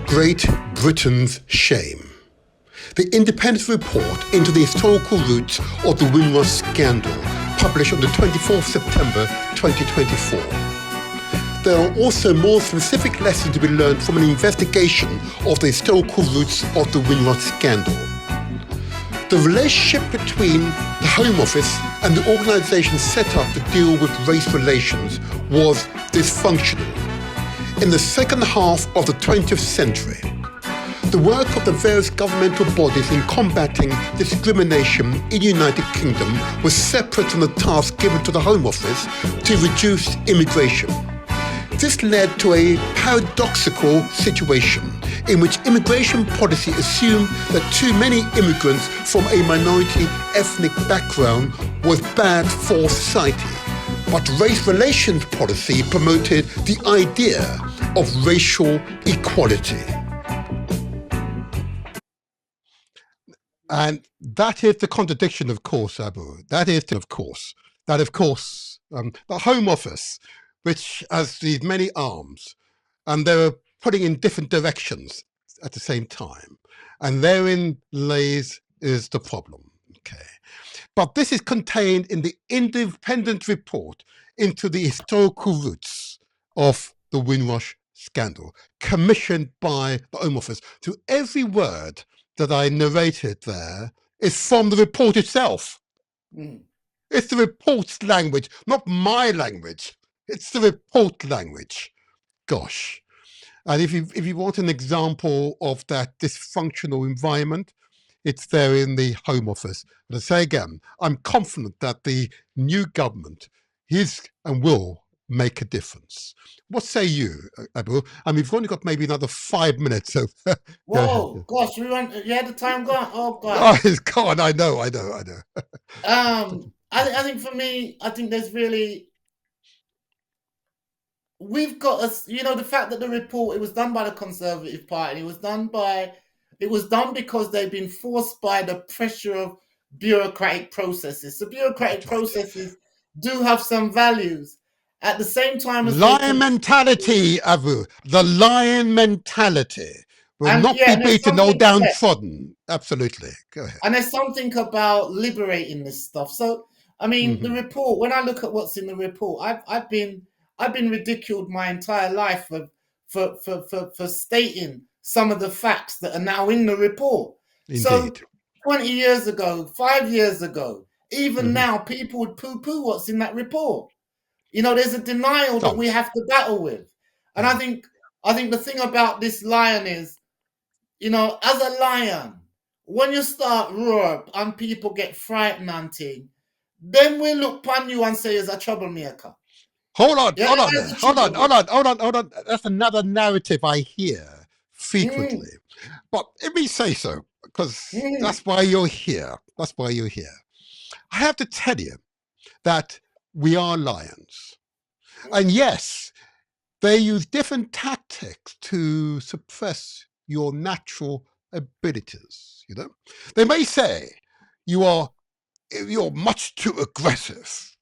A: Great Britain's shame. The independent report into the historical roots of the Windrush scandal, published on the 24th September 2024. There are also more specific lessons to be learned from an investigation of the historical roots of the Windrush scandal. The relationship between the Home Office and the organisation set up to deal with race relations was dysfunctional. In the second half of the 20th century, the work of the various governmental bodies in combating discrimination in the United Kingdom was separate from the task given to the Home Office to reduce immigration. This led to a paradoxical situation in which immigration policy assumed that too many immigrants from a minority ethnic background was bad for society. But race relations policy promoted the idea of racial equality. And that is the contradiction, of course, Abu. That, of course, the Home Office, which has these many arms, and they're putting in different directions at the same time. And therein lays is the problem. Okay. But this is contained in the independent report into the historical roots of the Windrush scandal, commissioned by the Home Office. So every word that I narrated there is from the report itself. It's the report's language, not my language. It's the report language. Gosh. And if you want an example of that dysfunctional environment, it's there in the Home Office. But I say again, I'm confident that the new government is and will make a difference. What say you, Abu? And we've only got maybe another 5 minutes. So
B: Whoa, gosh, you had the time gone. Oh,
A: oh,
B: gosh.
A: it's gone. I know.
B: I think for me, I think there's really, we've got us, the fact that the report, it was done by the Conservative Party. It was done because they've been forced by the pressure of bureaucratic processes. So bureaucratic
A: That's right.
B: processes do have some values at the same time as they
A: Lion
B: can,
A: mentality, Abu. The lion mentality will
B: and
A: not
B: yeah,
A: be
B: and there's
A: beaten or
B: something, yeah,
A: downtrodden. Absolutely. Go ahead.
B: and there's something about liberating this stuff. So I mean, the
A: Hmm.
B: report. When I look at what's in the report, I've been ridiculed my entire life for stating some of the facts that are now in the report. So
A: Indeed.
B: 20 years ago, 5 years ago, even
A: Hmm.
B: now, people would poo-poo what's in that report. There's a denial that
A: Some.
B: we have to battle with, and
A: Yeah.
B: I think the thing about this lion is, as a lion, when you start roar and people get frightened and thing, then we look upon you and say you're a troublemaker.
A: Hold on,
B: Yeah,
A: hold on
B: that's
A: there.
B: the
A: Hold
B: truth
A: on,
B: of it.
A: hold on, hold on, hold on. That's another narrative I hear frequently.
B: Mm,
A: But let me say so, because
B: mm,
A: that's why you're here. That's why you're here. I have to tell you that we are lions. And yes, they use different tactics to suppress your natural abilities. They may say you're much too aggressive,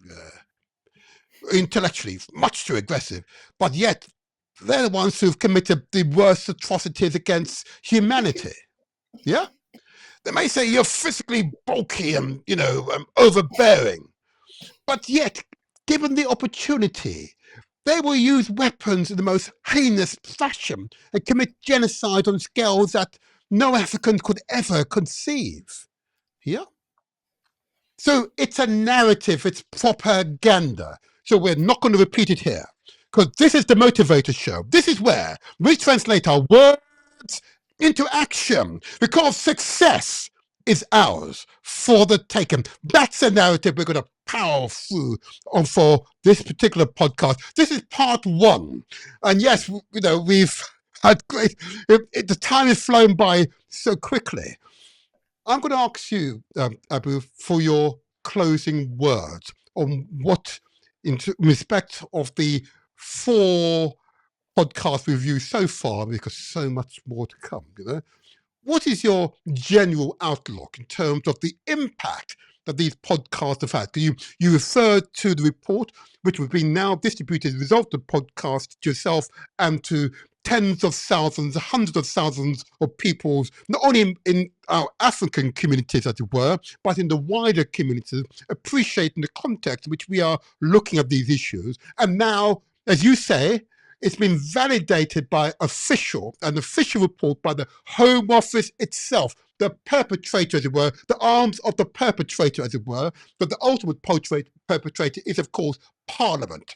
A: intellectually, much too aggressive, but yet they're the ones who've committed the worst atrocities against humanity. Yeah, they may say you're physically bulky and overbearing, but yet, given the opportunity, they will use weapons in the most heinous fashion and commit genocide on scales that no African could ever conceive. Yeah? So it's a narrative, it's propaganda. So we're not going to repeat it here because this is the Motivator Show. This is where we translate our words into action because success is ours for the taking. That's the narrative we're going to power through on for this particular podcast. This is part one. And yes, we've had great, the time has flown by so quickly. I'm going to ask you, Abu, for your closing words on what, in respect of the 4 podcast review so far, because so much more to come. What is your general outlook in terms of the impact that these podcasts have had? You referred to the report, which has been now distributed as a result of the podcast to yourself and to tens of thousands, hundreds of thousands of people, not only in our African communities, as it were, but in the wider communities, appreciating the context in which we are looking at these issues. And now, as you say, it's been validated by an official report by the Home Office itself, the perpetrator, as it were, the arms of the perpetrator, as it were, but the ultimate perpetrator is, of course, Parliament.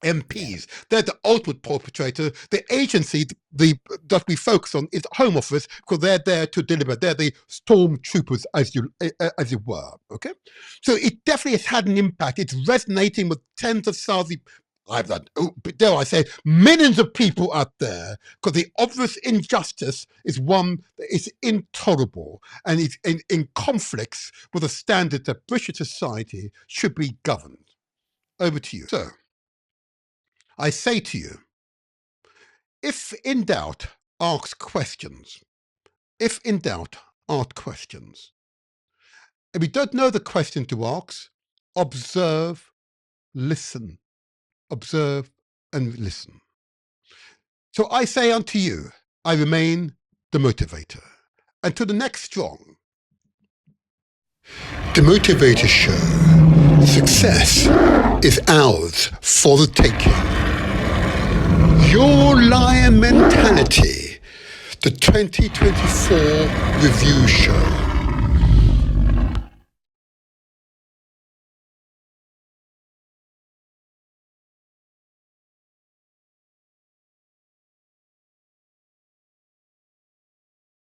B: yeah,
A: MPs. They're the ultimate perpetrator. The agency that we focus on is the Home Office because they're there to deliver. They're the stormtroopers, as it were. Okay, so it definitely has had an impact. It's resonating with tens of thousands. Dare I say, millions of people out there, because the obvious injustice is one that is intolerable and is in conflicts with the standards that British society should be governed. Over to you. So, I say to you, if in doubt, ask questions. If in doubt, ask questions. If you don't know the question to ask, observe, listen. Observe and listen. So I say unto you, I remain the motivator. Until the next strong. The Motivator Show. Success is ours for the taking. Your lion mentality. The 2024 Review Show.